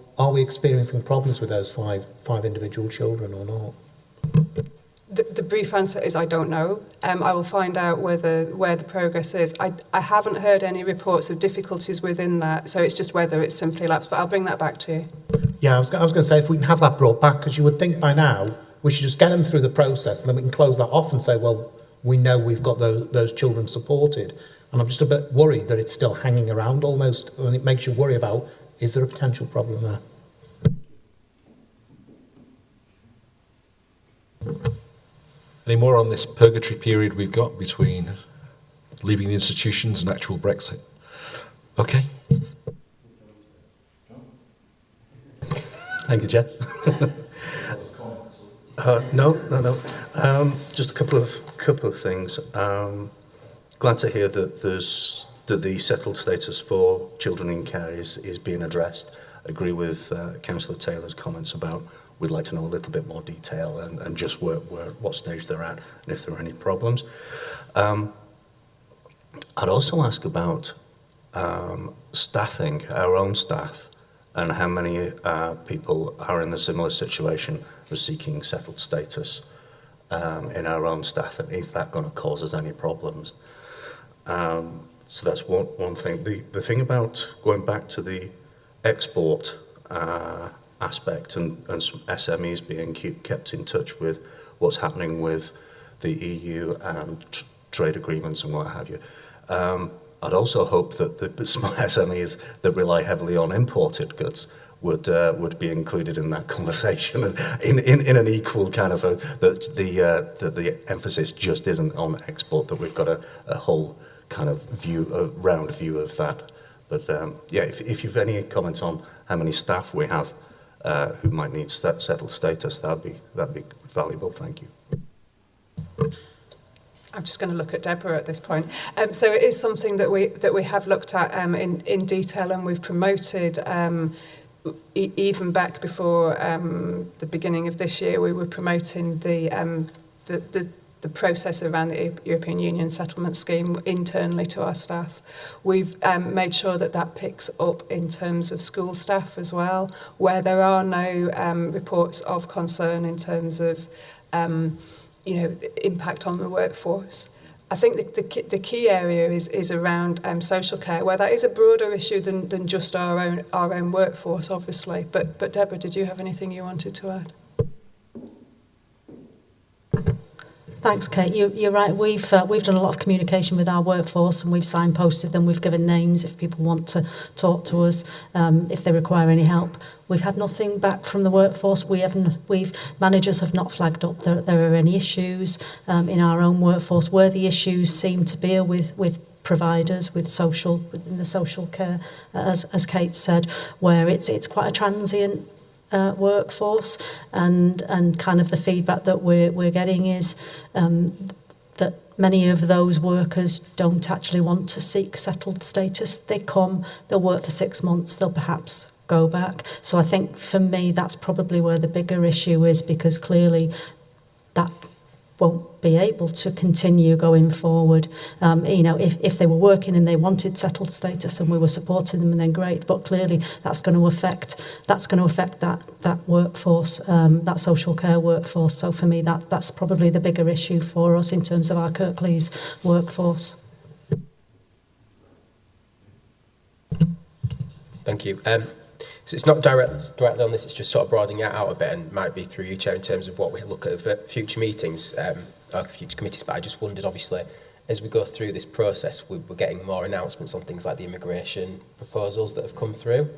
experiencing problems with those five individual children or not? The brief answer is I don't know. I will find out where the progress is. I haven't heard any reports of difficulties within that, so it's just whether it's simply lapsed, but I'll bring that back to you. Yeah, I was going to say, if we can have that brought back, because you would think by now we should just get them through the process and then we can close that off and say, well, we know we've got those children supported. And I'm just a bit worried that it's still hanging around almost, and it makes you worry about, is there a potential problem there? Any more on this purgatory period we've got between leaving the institutions and actual Brexit? Okay. Thank you, Jeff. No. Just a couple of things. Glad to hear that the settled status for children in care is being addressed. Agree with Councillor Taylor's comments about we'd like to know a little bit more detail and just what stage they're at and if there are any problems. I'd also ask about staffing, our own staff, and how many people are in a similar situation of seeking settled status in our own staff, and is that going to cause us any problems? So that's one thing. The thing about going back to the export aspect and some SMEs being kept in touch with what's happening with the EU and trade agreements and what have you. I'd also hope that the small SMEs that rely heavily on imported goods would be included in that conversation in an equal kind of that the emphasis just isn't on export, that we've got a whole kind of round view of that. But yeah, if you've any comments on how many staff we have who might need settled status. That'd be valuable. Thank you. I'm just going to look at Deborah at this point. So it is something that we have looked at in detail, and we've promoted. Even back before the beginning of this year, we were promoting the process around the European Union settlement scheme internally to our staff. We've made sure that picks up in terms of school staff as well, where there are no reports of concern in terms of impact on the workforce. I think the key area is around social care, where that is a broader issue than just our own workforce, obviously. But Deborah, did you have anything you wanted to add? Thanks, Kate. You're right. We've done a lot of communication with our workforce, and we've signposted them. We've given names if people want to talk to us, if they require any help. We've had nothing back from the workforce. Managers have not flagged up that there are any issues in our own workforce. Where the issues seem to be with providers, within the social care, as Kate said, where it's quite a transient workforce, and kind of the feedback that we're getting is that many of those workers don't actually want to seek settled status. They come, they'll work for 6 months, they'll perhaps go back. So I think for me that's probably where the bigger issue is, because clearly that won't be able to continue going forward. If they were working and they wanted settled status and we were supporting them, then great. But clearly, that's going to affect that workforce, that social care workforce. So for me, that's probably the bigger issue for us in terms of our Kirklees workforce. Thank you. So it's not directly on this, it's just sort of broadening it out a bit, and might be through you, Chair, in terms of what we look at for future meetings, or future committees. But I just wondered, obviously, as we go through this process, we're getting more announcements on things like the immigration proposals that have come through.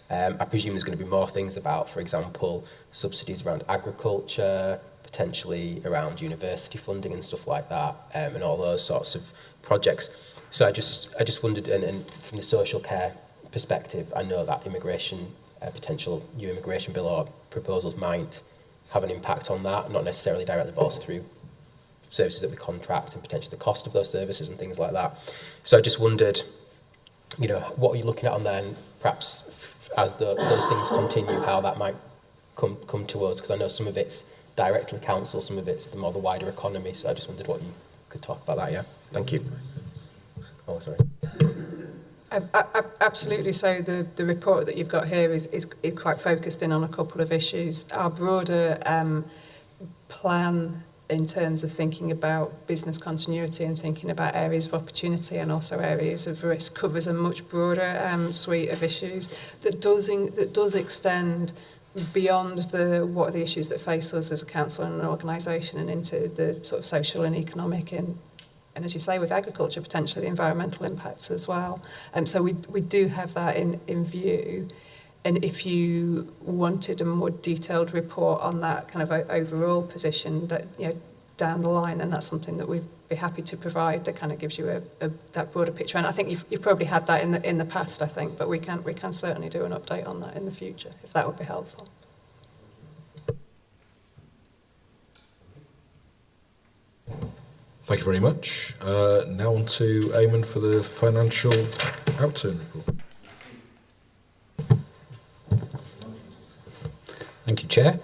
I presume there's going to be more things about, for example, subsidies around agriculture, potentially around university funding and stuff like that, and all those sorts of projects. So I just wondered, and from the social care perspective, I know that potential new immigration bill or proposals might have an impact on that, not necessarily directly, but also through services that we contract and potentially the cost of those services and things like that. So I just wondered, what are you looking at on there, and perhaps as those things continue, how that might come to us, because I know some of it's directly council, some of it's the wider economy. So I just wondered what you could talk about that. Yeah, thank you. Oh, sorry. Absolutely. So the report that you've got here is quite focused in on a couple of issues. Our broader plan in terms of thinking about business continuity and thinking about areas of opportunity and also areas of risk covers a much broader suite of issues that does extend beyond what are the issues that face us as a council and an organisation, and into the sort of social and economic and as you say, with agriculture, potentially the environmental impacts as well. So we do have that in view. And if you wanted a more detailed report on that kind of overall position that down the line, then that's something that we'd be happy to provide. That kind of gives you that broader picture. And I think you've probably had that in the past, I think, but we can certainly do an update on that in the future if that would be helpful. Thank you very much. Now on to Eamon for the financial outturn report. Thank you, Chair.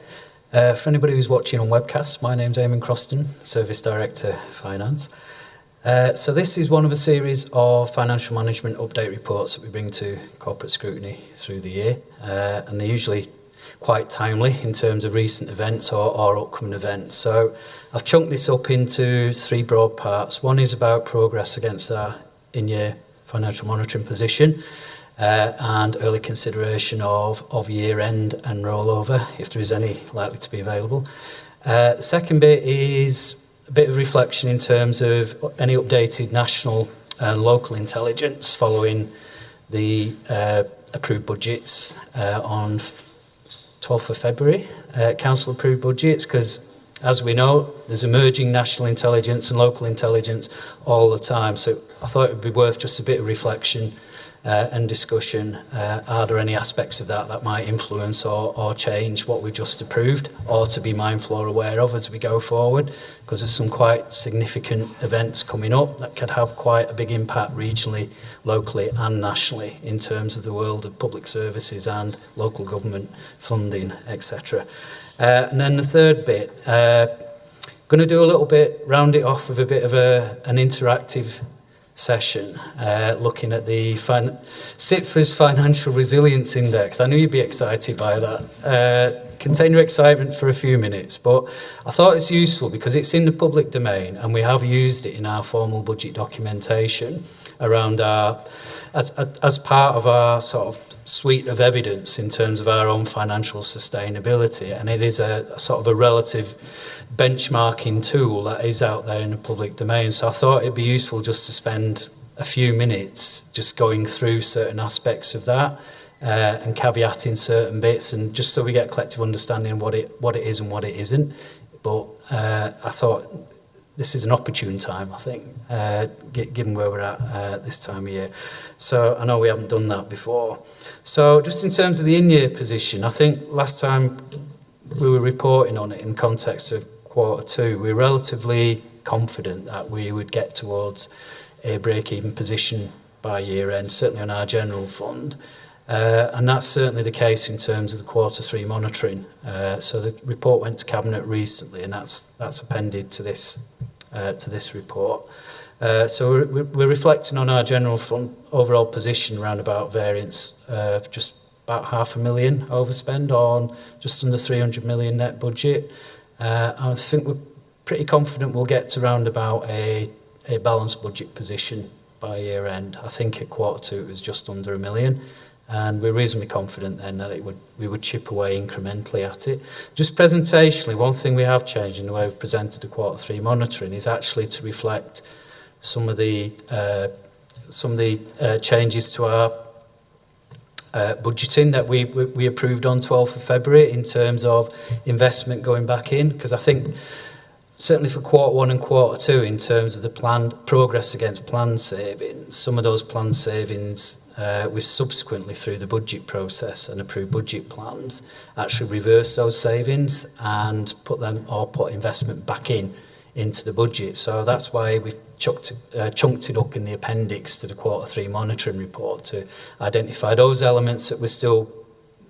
For anybody who's watching on webcast, my name's Eamon Croston, Service Director Finance. So this is one of a series of financial management update reports that we bring to corporate scrutiny through the year, and they're usually quite timely in terms of recent events or upcoming events. So I've chunked this up into three broad parts. One is about progress against our in-year financial monitoring position, and early consideration of year-end and rollover, if there is any likely to be available. The second bit is a bit of reflection in terms of any updated national and local intelligence following the approved budgets on 12th of February, council approved budgets, because as we know, there's emerging national intelligence and local intelligence all the time. So I thought it would be worth just a bit of reflection and discussion. Are there any aspects of that might influence or change what we've just approved, or to be mindful or aware of as we go forward? Because there's some quite significant events coming up that could have quite a big impact regionally, locally and nationally in terms of the world of public services and local government funding, etc. And then the third bit, going to do a little bit, round it off with a bit of an interactive session, looking at the CITFA's Financial Resilience Index. I knew you'd be excited by that. Contain your excitement for a few minutes, but I thought it's useful because it's in the public domain and we have used it in our formal budget documentation around as part of our sort of suite of evidence in terms of our own financial sustainability, and it is a sort of a relative benchmarking tool that is out there in the public domain. So I thought it'd be useful just to spend a few minutes just going through certain aspects of that and caveating certain bits, and just so we get a collective understanding of what it is and what it isn't. But I thought this is an opportune time, I think, given where we're at this time of year. So I know we haven't done that before. So just in terms of the in-year position, I think last time we were reporting on it in context of Q2, we were relatively confident that we would get towards a break-even position by year-end, certainly on our general fund. And that's certainly the case in terms of the Q3 monitoring. So the report went to Cabinet recently, and that's appended to this report. So we're reflecting on our general fund overall position around about variance of just about £500,000 overspend on just under 300 million net budget. I think we're pretty confident we'll get to round about a balanced budget position by year end. I think at Q2 it was just under £1 million. And we're reasonably confident then that we would chip away incrementally at it. Just presentationally, one thing we have changed in the way we've presented the Q3 monitoring is actually to reflect some of the changes to our budgeting that we approved on 12th of February in terms of investment going back in, because I think certainly for Q1 and Q2 in terms of the planned progress against planned savings, some of those planned savings we subsequently through the budget process and approved budget plans actually reverse those savings and put investment back into the budget. So that's why we've chunked it up in the appendix to the Q3 monitoring report to identify those elements that we're still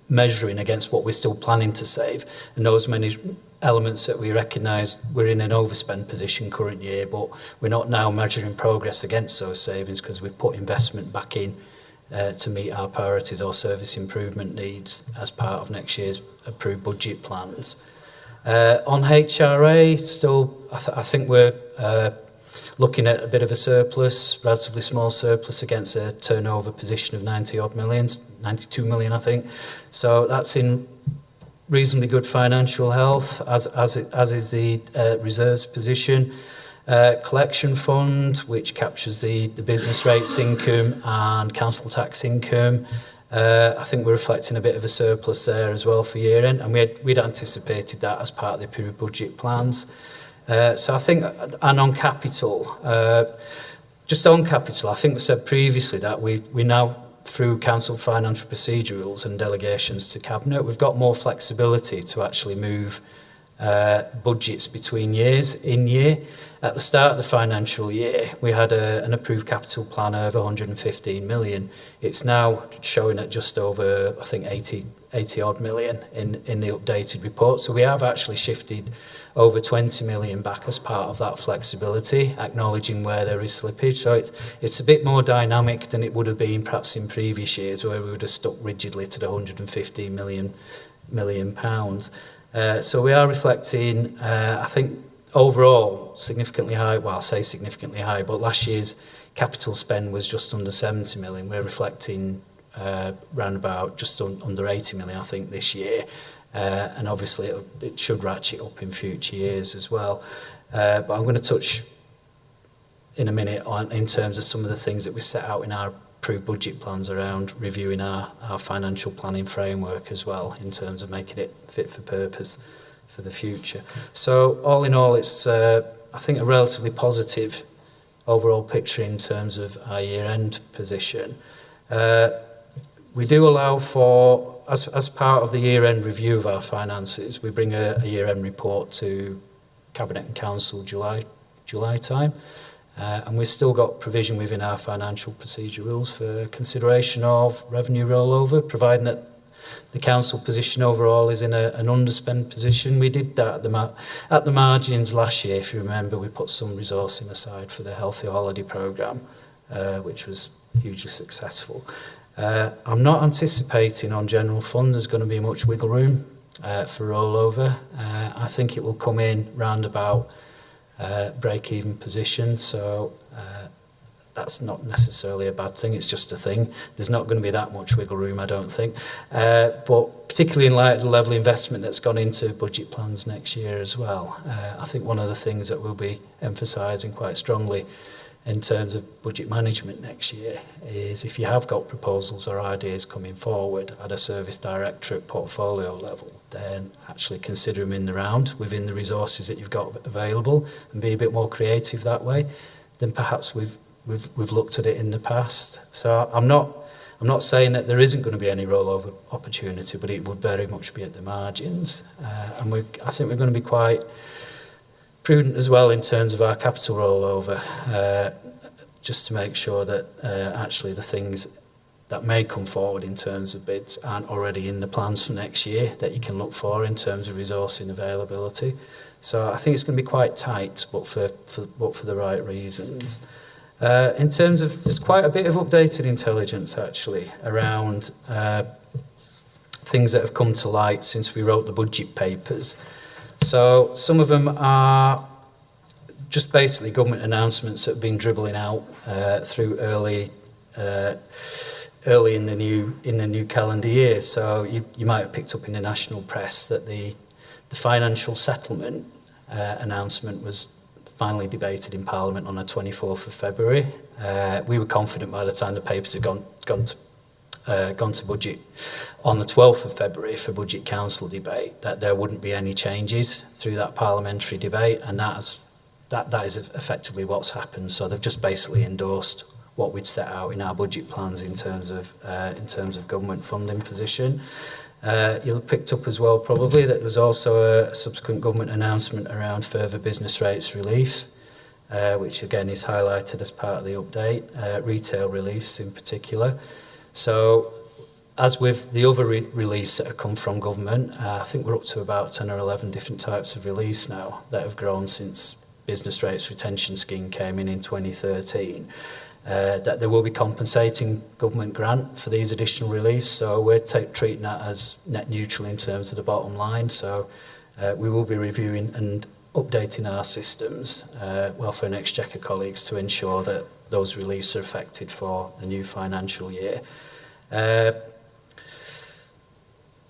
measuring against what we're still planning to save, and those many elements that we recognise we're in an overspend position current year, but we're not now measuring progress against those savings because we've put investment back in to meet our priorities or service improvement needs as part of next year's approved budget plans. On HRA, still, I think we're looking at a bit of a surplus, relatively small surplus against a turnover position of 92 million, I think. So that's in reasonably good financial health, as is the reserves position. Collection fund, which captures the business rates income and council tax income. I think we're reflecting a bit of a surplus there as well for year end, and we'd anticipated that as part of the approved budget plans. So I think, and on capital, just on capital, I think we said previously that we now, through council financial procedure rules and delegations to Cabinet, we've got more flexibility to actually move budgets between years in year. At the start of the financial year, we had an approved capital plan of 115 million. It's now showing at just over, I think, 80 odd million in the updated report. So we have actually shifted over 20 million back as part of that flexibility, acknowledging where there is slippage. So it's a bit more dynamic than it would have been perhaps in previous years, where we would have stuck rigidly to the 115 million pounds. So we are reflecting, I think, overall significantly high, well, I'll say significantly high, but last year's capital spend was just under 70 million. We're reflecting round about just under 80 million, I think, this year. And obviously it should ratchet up in future years as well. But I'm going to touch in a minute in terms of some of the things that we set out in our approved budget plans around reviewing our financial planning framework as well, in terms of making it fit for purpose for the future. So all in all, it's I think a relatively positive overall picture in terms of our year-end position. We do allow for, as part of the year-end review of our finances, we bring a year-end report to Cabinet and Council July time. And we've still got provision within our financial procedure rules for consideration of revenue rollover, providing that the council position overall is in an underspend position. We did that at the margins last year. If you remember, we put some resourcing aside for the Healthy Holiday programme, which was hugely successful. I'm not anticipating on general fund there's going to be much wiggle room for rollover. I think it will come in round about break-even position, so that's not necessarily a bad thing, it's just a thing. There's not going to be that much wiggle room, I don't think. But particularly in light of the level of investment that's gone into budget plans next year as well, I think one of the things that we'll be emphasising quite strongly in terms of budget management next year is if you have got proposals or ideas coming forward at a service directorate portfolio level, then actually consider them in the round within the resources that you've got available and be a bit more creative that way than perhaps we've looked at it in the past. So I'm not saying that there isn't going to be any rollover opportunity, but it would very much be at the margins. And I think we're going to be quite prudent as well in terms of our capital rollover, just to make sure that actually the things that may come forward in terms of bids aren't already in the plans for next year that you can look for in terms of resourcing availability. So I think it's going to be quite tight, but for the right reasons. In terms of, there's quite a bit of updated intelligence actually around things that have come to light since we wrote the budget papers. So some of them are just basically government announcements that have been dribbling out through early in the new calendar year. So you might have picked up in the national press that the financial settlement announcement was finally debated in Parliament on the 24th of February. We were confident by the time the papers had gone to budget on the 12th of February for Budget Council debate that there wouldn't be any changes through that parliamentary debate, and that is effectively what's happened. So they've just basically endorsed what we'd set out in our budget plans in terms of government funding position. You'll have picked up as well probably that there's also a subsequent government announcement around further business rates relief, which again is highlighted as part of the update, retail reliefs in particular. So as with the other reliefs that have come from government, I think we're up to about 10 or 11 different types of reliefs now that have grown since Business Rates Retention Scheme came in 2013. That there will be compensating government grant for these additional reliefs, so we're treating that as net neutral in terms of the bottom line. So we will be reviewing and updating our systems, Welfare and Exchequer colleagues, to ensure that those reliefs are affected for the new financial year.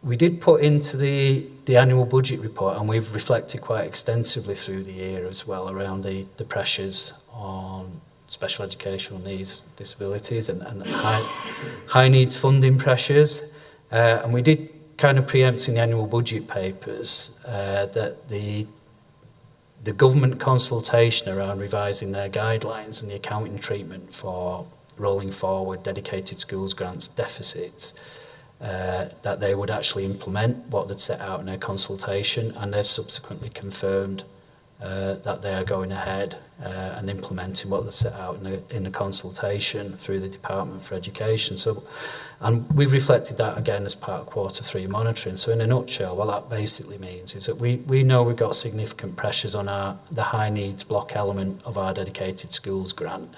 We did put into the annual budget report, and we've reflected quite extensively through the year as well around the pressures on special educational needs, disabilities and high needs funding pressures. And we did kind of preempt in the annual budget papers that the government consultation around revising their guidelines and the accounting treatment for rolling forward dedicated schools grants deficits, that they would actually implement what they'd set out in their consultation, and they've subsequently confirmed that they are going ahead and implementing what they set out in the consultation through the Department for Education. So, and we've reflected that again as part of Q3 monitoring. So in a nutshell, what that basically means is that we know we've got significant pressures on the high needs block element of our dedicated schools grant.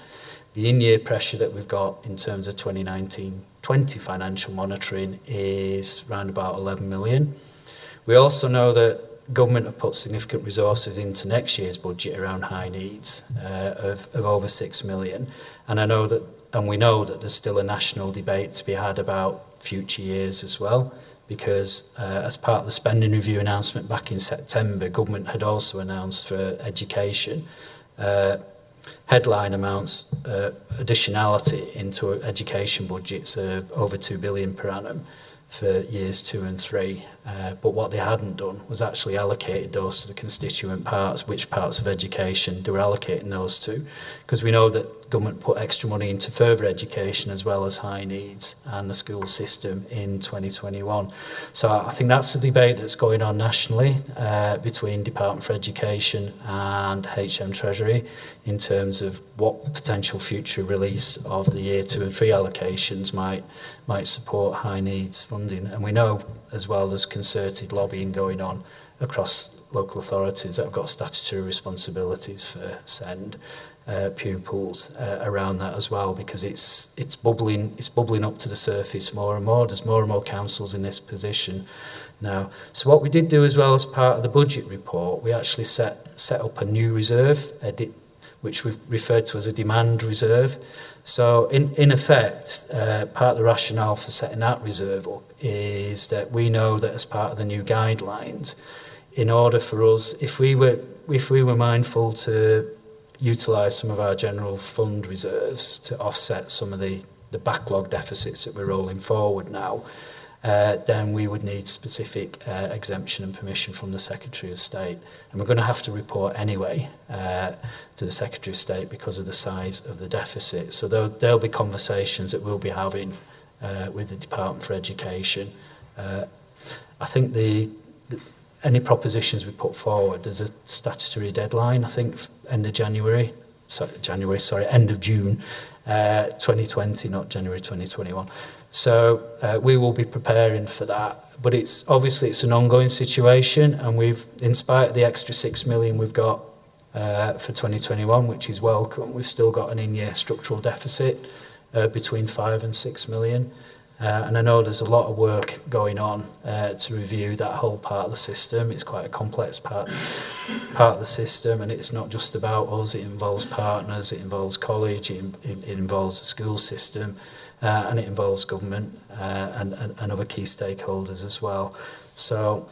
The in-year pressure that we've got in terms of 2019-20 financial monitoring is around about 11 million. We also know that government have put significant resources into next year's budget around high needs of over 6 million. And we know that there's still a national debate to be had about future years as well, because as part of the spending review announcement back in September, government had also announced for education headline amounts, additionality into education budgets of over 2 billion per annum for years 2 and 3. But what they hadn't done was actually allocated those to the constituent parts, which parts of education they were allocating those to. Because we know that government put extra money into further education as well as high needs and the school system in 2021. So I think that's a debate that's going on nationally between Department for Education and HM Treasury in terms of what potential future release of the year 2 and 3 allocations might support high needs funding. And we know as well there's concerted lobbying going on across local authorities that have got statutory responsibilities for SEND pupils around that as well, because it's bubbling up to the surface more and more. There's more and more councils in this position now. So what we did do as well as part of the budget report, we actually set up a new reserve, which we've referred to as a demand reserve. So in effect, part of the rationale for setting that reserve up is that we know that as part of the new guidelines, in order for us, if we were mindful to utilise some of our general fund reserves to offset some of the backlog deficits that we're rolling forward now, then we would need specific exemption and permission from the Secretary of State. And we're going to have to report anyway to the Secretary of State because of the size of the deficit. So there'll be conversations that we'll be having with the Department for Education. I think any propositions we put forward, there's a statutory deadline, I think, end of June 2020, not January 2021. So we will be preparing for that. But it's an ongoing situation, and in spite of the extra 6 million we've got for 2021, which is welcome, we've still got an in-year structural deficit between 5 and 6 million. And I know there's a lot of work going on to review that whole part of the system. It's quite a complex part of the system, and it's not just about us. It involves partners, it involves college, it involves the school system, and it involves government and other key stakeholders as well. So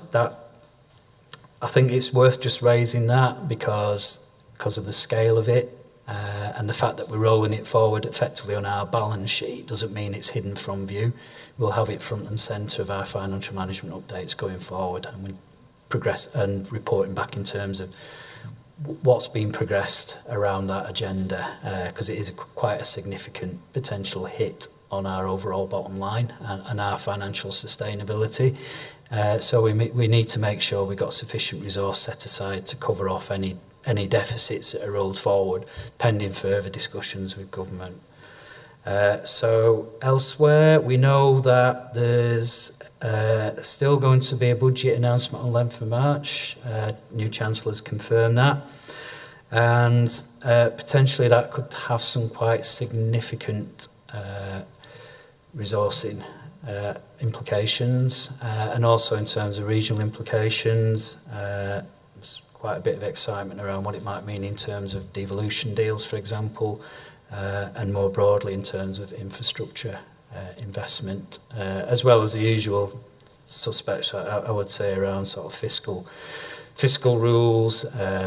I think it's worth just raising that because of the scale of it. And the fact that we're rolling it forward effectively on our balance sheet doesn't mean it's hidden from view. We'll have it front and centre of our financial management updates going forward, and we progress and reporting back in terms of what's been progressed around that agenda, because it is quite a significant potential hit on our overall bottom line and our financial sustainability. So we need to make sure we've got sufficient resource set aside to cover off any deficits that are rolled forward, pending further discussions with government. So elsewhere, we know that there's still going to be a budget announcement on 11th of March. New Chancellor's confirmed that. And potentially that could have some quite significant resourcing implications, and also in terms of regional implications. There's quite a bit of excitement around what it might mean in terms of devolution deals, for example, and more broadly in terms of infrastructure investment, as well as the usual suspects, I would say, around sort of fiscal rules,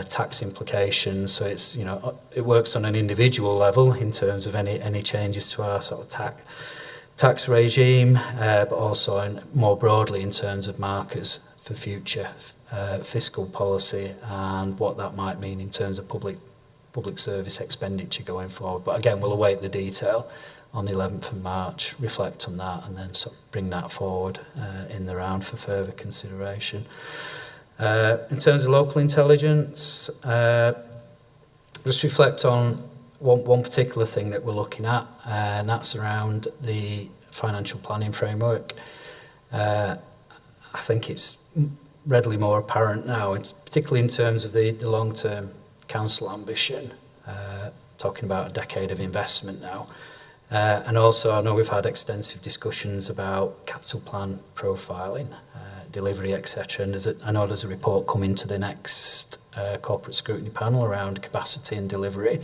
tax implications. So it's, it works on an individual level in terms of any changes to our sort of tax regime, but also more broadly in terms of markers for future fiscal policy and what that might mean in terms of public service expenditure going forward. But again, we'll await the detail on the 11th of March, reflect on that, and then sort of bring that forward in the round for further consideration. In terms of local intelligence, just reflect on one particular thing that we're looking at, and that's around the financial planning framework. I think it's readily more apparent now, particularly in terms of the long-term council ambition, talking about a decade of investment now. And also, I know we've had extensive discussions about capital plan profiling, delivery, etc. And I know there's a report coming to the next corporate scrutiny panel around capacity and delivery.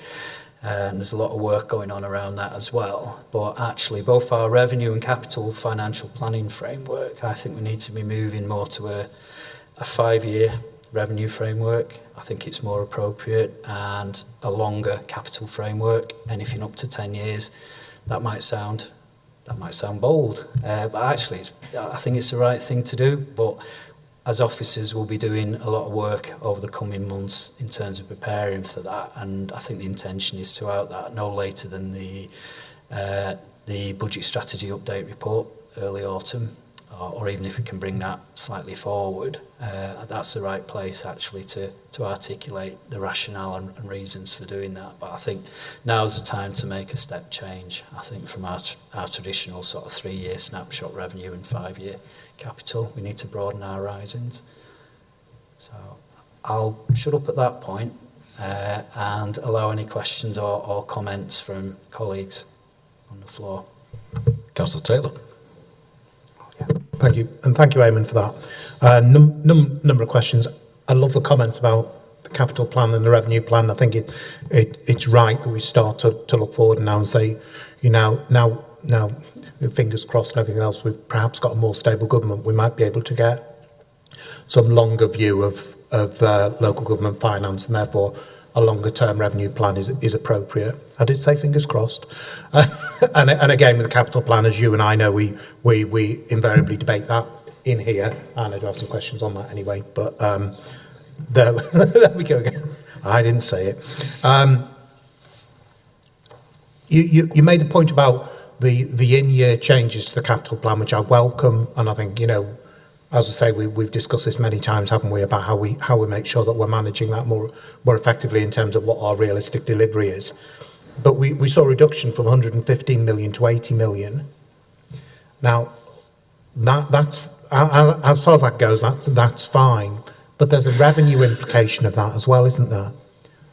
And there's a lot of work going on around that as well. But actually, both our revenue and capital financial planning framework, I think we need to be moving more to a 5-year revenue framework. I think it's more appropriate, and a longer capital framework, anything up to 10 years. That might sound bold, but actually, I think it's the right thing to do. But as officers, we'll be doing a lot of work over the coming months in terms of preparing for that, and I think the intention is to out that no later than the budget strategy update report early autumn, or even if we can bring that slightly forward. That's the right place actually to articulate the rationale and reasons for doing that. But I think now's the time to make a step change. I think from our traditional sort of 3-year snapshot revenue and 5-year capital, we need to broaden our horizons. So I'll shut up at that point and allow any questions or comments from colleagues on the floor. Councillor Taylor. Thank you, and thank you, Eamon, for that. Number of questions. I love the comments about the capital plan and the revenue plan. I think it's right that we start to look forward now and say, now, fingers crossed and everything else, we've perhaps got a more stable government. We might be able to get some longer view of local government finance, and therefore a longer term revenue plan is appropriate. I did say fingers crossed. And again, with the capital plan, as you and I know, we invariably debate that in here, and I do have some questions on that anyway, but there we go again. I didn't say it. You made the point about the in-year changes to the capital plan, which I welcome, and I think, as I say, we've discussed this many times, haven't we, about how we make sure that we're managing that more effectively in terms of what our realistic delivery is. But we saw a reduction from 115 million to 80 million. Now, that's as far as that goes, that's fine. But there's a revenue implication of that as well, isn't there?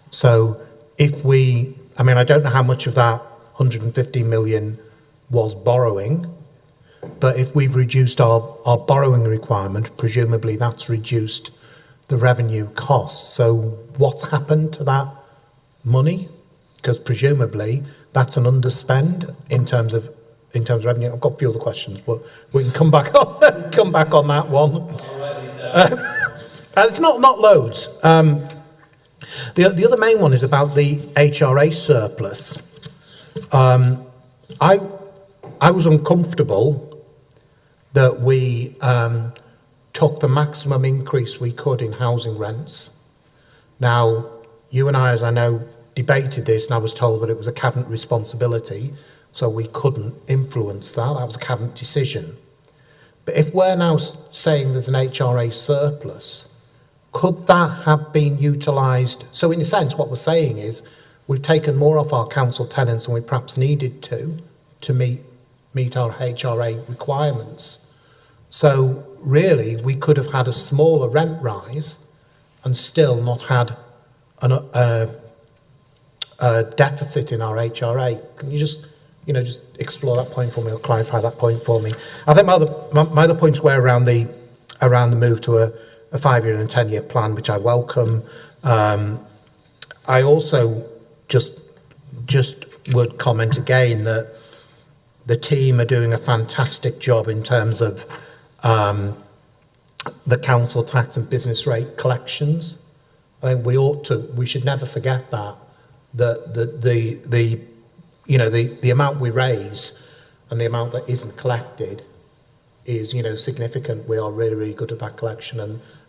So I don't know how much of that 115 million was borrowing, but if we've reduced our borrowing requirement, presumably that's reduced the revenue costs. So what's happened to that money? Because presumably that's an underspend in terms of revenue. I've got a few other questions, but we can come back on that one. It's not loads. The other main one is about the HRA surplus. I was uncomfortable that we took the maximum increase we could in housing rents. Now, you and I, as I know, debated this, and I was told that it was a cabinet responsibility, so we couldn't influence that. That was a cabinet decision. But if we're now saying there's an HRA surplus, could that have been utilised? So in a sense, what we're saying is we've taken more off our council tenants than we perhaps needed to meet our HRA requirements. So really, we could have had a smaller rent rise and still not had a deficit in our HRA. Can you just explore that point for me or clarify that point for me? I think my other points were around the move to a 5-year and a 10-year plan, which I welcome. I also just would comment again that the team are doing a fantastic job in terms of the council tax and business rate collections. I think we should never forget that the amount we raise and the amount that isn't collected is significant. We are really, really good at that collection,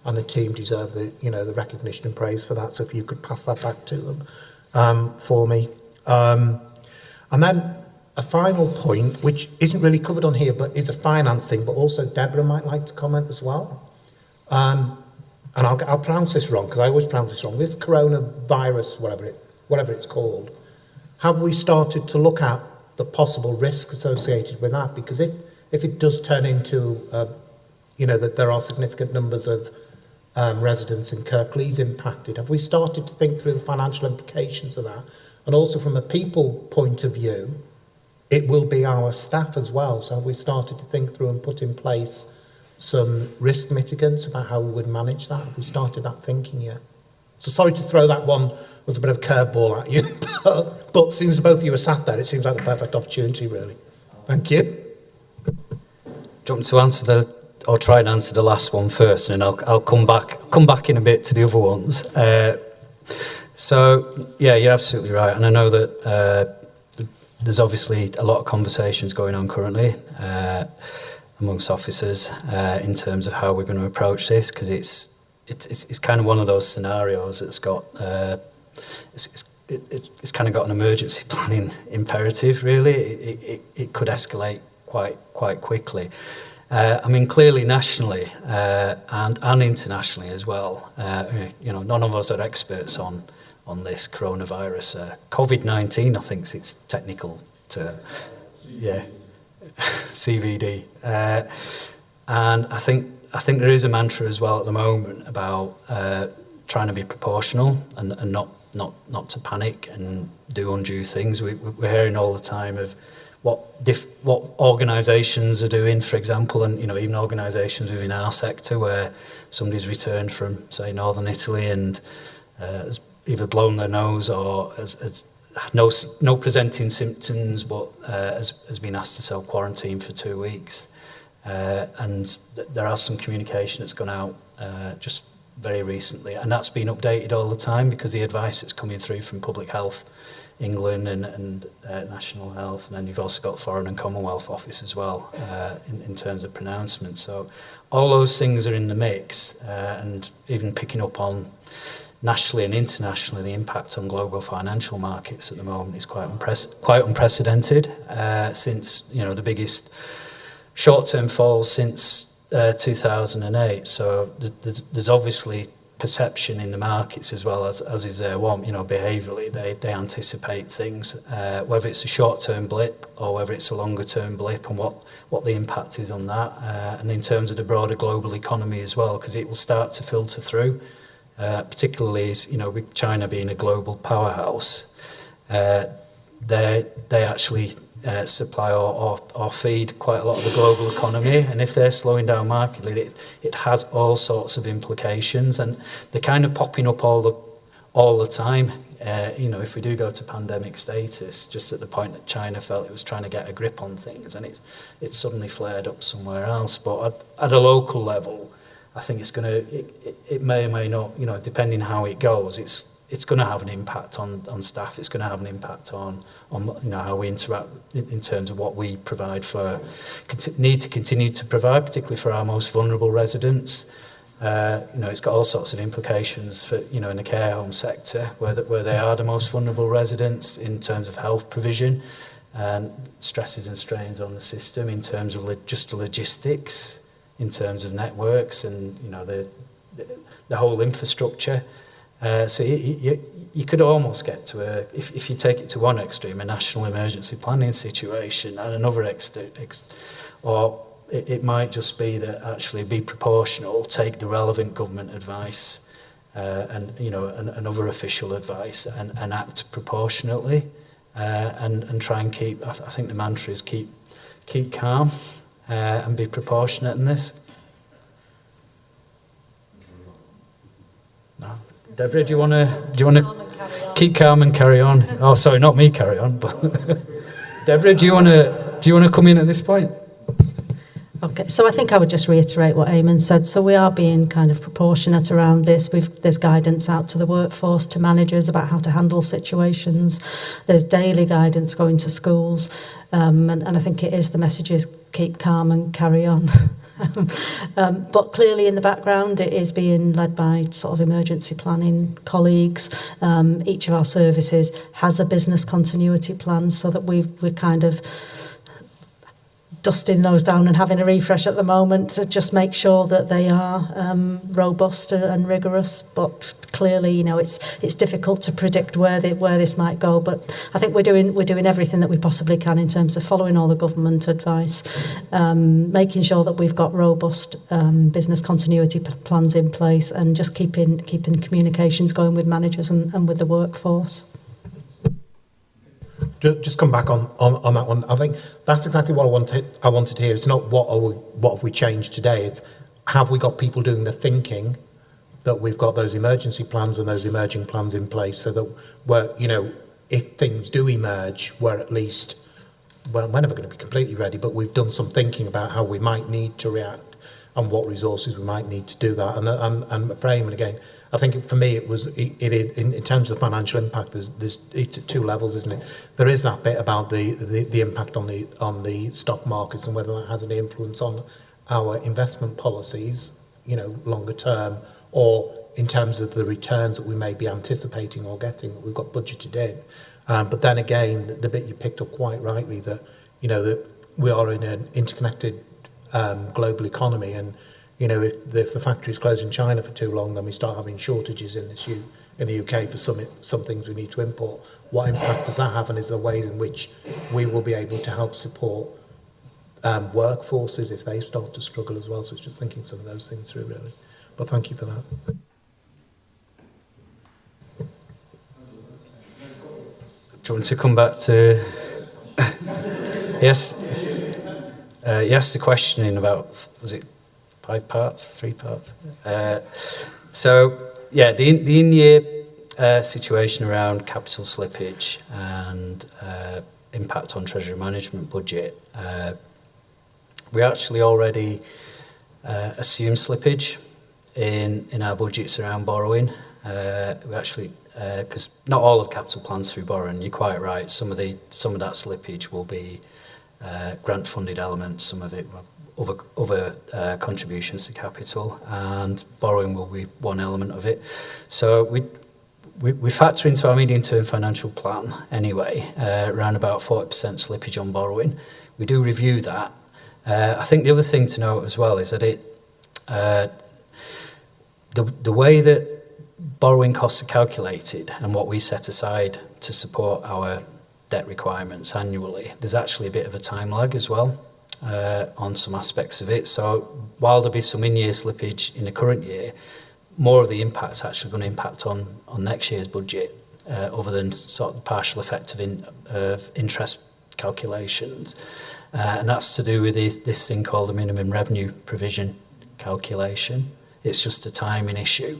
and the team deserve the recognition and praise for that. So if you could pass that back to them for me. And then a final point, which isn't really covered on here, but is a finance thing, but also Deborah might like to comment as well. And I'll pronounce this wrong, because I always pronounce this wrong. This coronavirus, whatever it's called, have we started to look at the possible risk associated with that? Because if it does turn into, that there are significant numbers of residents in Kirklees impacted, have we started to think through the financial implications of that? And also from a people point of view, it will be our staff as well. So have we started to think through and put in place some risk mitigants about how we would manage that? Have we started that thinking yet? So sorry to throw that one as a bit of a curveball at you, but since both of you are sat there, it seems like the perfect opportunity, really. Thank you. Do you want me to answer or try and answer the last one first, and then I'll come back in a bit to the other ones. So yeah, you're absolutely right, and I know that there's obviously a lot of conversations going on currently. amongst officers in terms of how we're going to approach this, because it's kind of one of those scenarios that's got it's kind of got an emergency planning imperative. Really, it could escalate quite quickly. I mean, clearly nationally and internationally as well. None of us are experts on this coronavirus. COVID-19, I think is its technical term. Yeah, CVD. And I think there is a mantra as well at the moment about trying to be proportional and not to panic and do undue things. We're hearing all the time of what organisations are doing, for example, and even organisations within our sector where somebody's returned from, say, northern Italy and has either blown their nose or has no presenting symptoms, but has been asked to self-quarantine for 2 weeks. And there are some communication that's gone out just very recently, and that's been updated all the time because the advice that's coming through from Public Health England and National Health, and then you've also got Foreign and Commonwealth Office as well in terms of pronouncements. So all those things are in the mix, and even picking up on nationally and internationally, the impact on global financial markets at the moment is quite unprecedented. Since the biggest short-term falls since 2008. So there's obviously perception in the markets as well as is their want. Behaviourally, they anticipate things, whether it's a short-term blip or whether it's a longer-term blip, and what the impact is on that. And in terms of the broader global economy as well, because it will start to filter through, particularly as, with China being a global powerhouse, they actually supply or feed quite a lot of the global economy, and if they're slowing down markedly, it has all sorts of implications, and they're kind of popping up all the time. If we do go to pandemic status, just at the point that China felt it was trying to get a grip on things, and it's suddenly flared up somewhere else. But at a local level, I think it may or may not, depending how it goes, it's going to have an impact on staff. It's going to have an impact on how we interact in terms of what we provide need to continue to provide, particularly for our most vulnerable residents. It's got all sorts of implications for in the care home sector where they are the most vulnerable residents in terms of health provision, and stresses and strains on the system in terms of just the logistics, in terms of networks and the whole infrastructure. So you could almost get to if you take it to one extreme, a national emergency planning situation, and another or it might just be that actually be proportional, take the relevant government advice and other official advice and act proportionately, and try and keep. I think the mantra is keep calm and be proportionate in this. No. Deborah, do you want to keep calm and carry on? Oh, sorry, not me carry on, but Deborah, do you want to come in at this point? Okay, so I think I would just reiterate what Eamon said. So we are being kind of proportionate around this. There's guidance out to the workforce, to managers about how to handle situations. There's daily guidance going to schools, and I think it is the message is keep calm and carry on. But clearly in the background it is being led by sort of emergency planning colleagues. Each of our services has a business continuity plan, so that we're kind of dusting those down and having a refresh at the moment to just make sure that they are robust and rigorous. But clearly, it's difficult to predict where this might go. But I think we're doing everything that we possibly can in terms of following all the government advice, making sure that we've got robust business continuity plans in place, and just keeping communications going with managers and with the workforce. Just come back on that one. I think that's exactly what I wanted to hear. It's not what have we changed today. It's have we got people doing the thinking that we've got those emergency plans and those emerging plans in place, so that if things do emerge, we're at least, we're never going to be completely ready, but we've done some thinking about how we might need to react, and what resources we might need to do that. And frame, and again, I think for me it is in terms of the financial impact. It's at two levels, isn't it? There is that bit about the impact on the stock markets and whether that has any influence on our investment policies, you know, longer term, or in terms of the returns that we may be anticipating or getting that we've got budgeted in. But then again, the bit you picked up quite rightly, that, you know, that we are in an interconnected global economy, and, you know, if the factories close in China for too long, then we start having shortages in the UK for some things we need to import. What impact does that have, and is there ways in which we will be able to help support workforces if they start to struggle as well? So it's just thinking some of those things through, really. But thank you for that. Do you want to come back to... Yes. You asked the question in about, was it 3 parts? So, yeah, the in-year situation around capital slippage and impact on Treasury Management budget, we actually already assume slippage in our budgets around borrowing. We actually, because not all of capital plans through borrowing, you're quite right, some of that slippage will be grant-funded elements, some of it other contributions to capital, and borrowing will be one element of it. So we factor into our medium-term financial plan anyway, around about 40% slippage on borrowing. We do review that. I think the other thing to note as well is that the way that borrowing costs are calculated and what we set aside to support our debt requirements annually, there's actually a bit of a time lag as well on some aspects of it. So while there'll be some in-year slippage in the current year, more of the impact's actually going to impact on next year's budget, other than sort of the partial effect of interest calculations. And that's to do with this thing called the minimum revenue provision calculation. It's just a timing issue.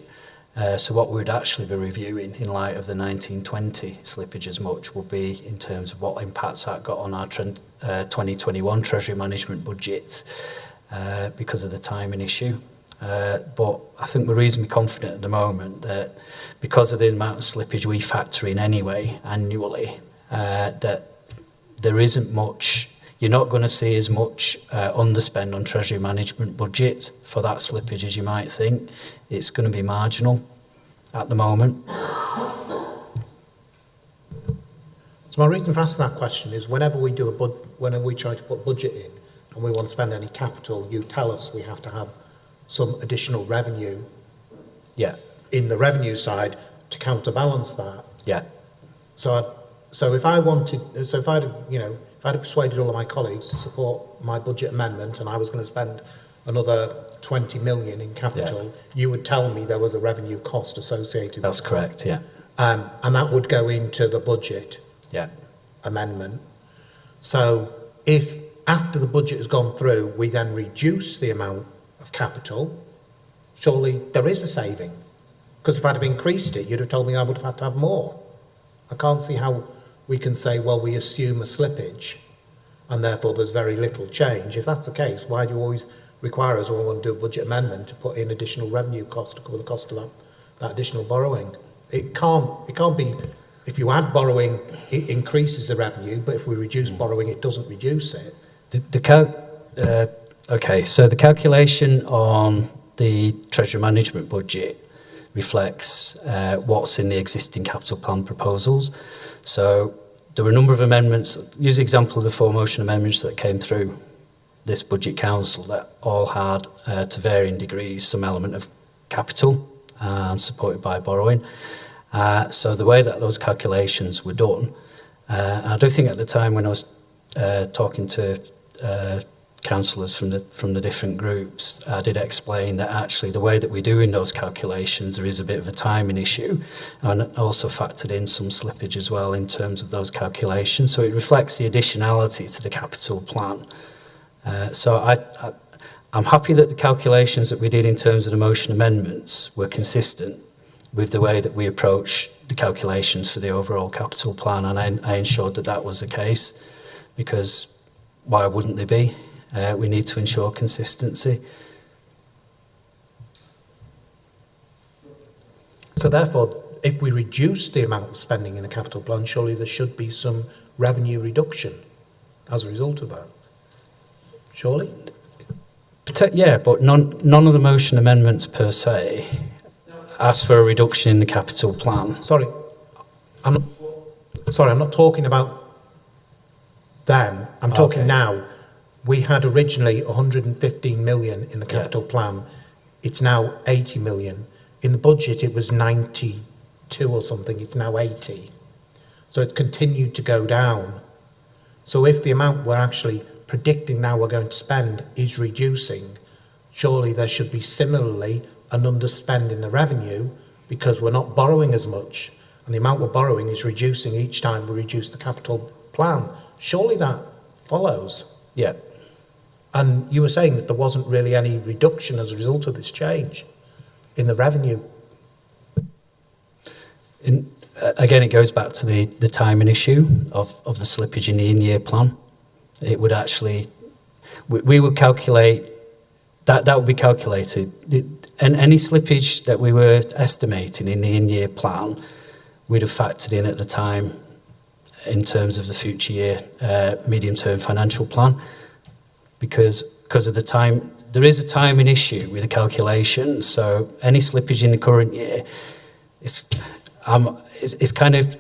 So what we would actually be reviewing in light of the 1920 slippage as much will be in terms of what impacts that got on our 2021 Treasury Management budget because of the timing issue. But I think we're reasonably confident at the moment that because of the amount of slippage we factor in anyway annually, that there isn't much, you're not going to see as much underspend on Treasury Management budget for that slippage as you might think. It's going to be marginal at the moment. So my reason for asking that question is whenever we try to put budget in and we want to spend any capital, you tell us we have to have some additional revenue in the revenue side to counterbalance that. Yeah. So if I'd persuaded all of my colleagues to support my budget amendment and I was going to spend another 20 million in capital, you would tell me there was a revenue cost associated with that. That's correct, yeah. And that would go into the budget amendment. So if after the budget has gone through, we then reduce the amount of capital, surely there is a saving. Because if I'd have increased it, you'd have told me I would have had to have more. I can't see how we can say, well, we assume a slippage and therefore there's very little change. If that's the case, why do you always require us when we want to do a budget amendment to put in additional revenue cost to cover the cost of that additional borrowing? It can't be, if you add borrowing, it increases the revenue, but if we reduce borrowing, it doesn't reduce it. Okay, so the calculation on the Treasury Management budget reflects what's in the existing capital plan proposals. So there were a number of amendments. Use the example of the 4 motion amendments that came through this budget council that all had, to varying degrees, some element of capital and supported by borrowing. So the way that those calculations were done, and I do think at the time when I was talking to councillors from the different groups, I did explain that actually the way that we're doing those calculations, there is a bit of a timing issue, and also factored in some slippage as well in terms of those calculations. So it reflects the additionality to the capital plan. So I'm happy that the calculations that we did in terms of the motion amendments were consistent with the way that we approach the calculations for the overall capital plan, and I ensured that that was the case, because why wouldn't they be? We need to ensure consistency. So therefore, if we reduce the amount of spending in the capital plan, surely there should be some revenue reduction as a result of that. Surely? Yeah, but none of the motion amendments per se ask for a reduction in the capital plan. Sorry, I'm not talking about them. I'm talking now. We had originally 115 million in the capital plan. It's now 80 million. In the budget, it was 92 or something. It's now 80. So it's continued to go down. So if the amount we're actually predicting now we're going to spend is reducing, surely there should be similarly an underspend in the revenue because we're not borrowing as much. And the amount we're borrowing is reducing each time we reduce the capital plan. Surely that follows. Yeah. And you were saying that there wasn't really any reduction as a result of this change in the revenue. Again, it goes back to the timing issue of the slippage in the in-year plan. It would actually, we would calculate, that would be calculated. And any slippage that we were estimating in the in-year plan, we'd have factored in at the time in terms of the future year medium-term financial plan. Because of the time, there is a timing issue with the calculation. So any slippage in the current year, it's kind of,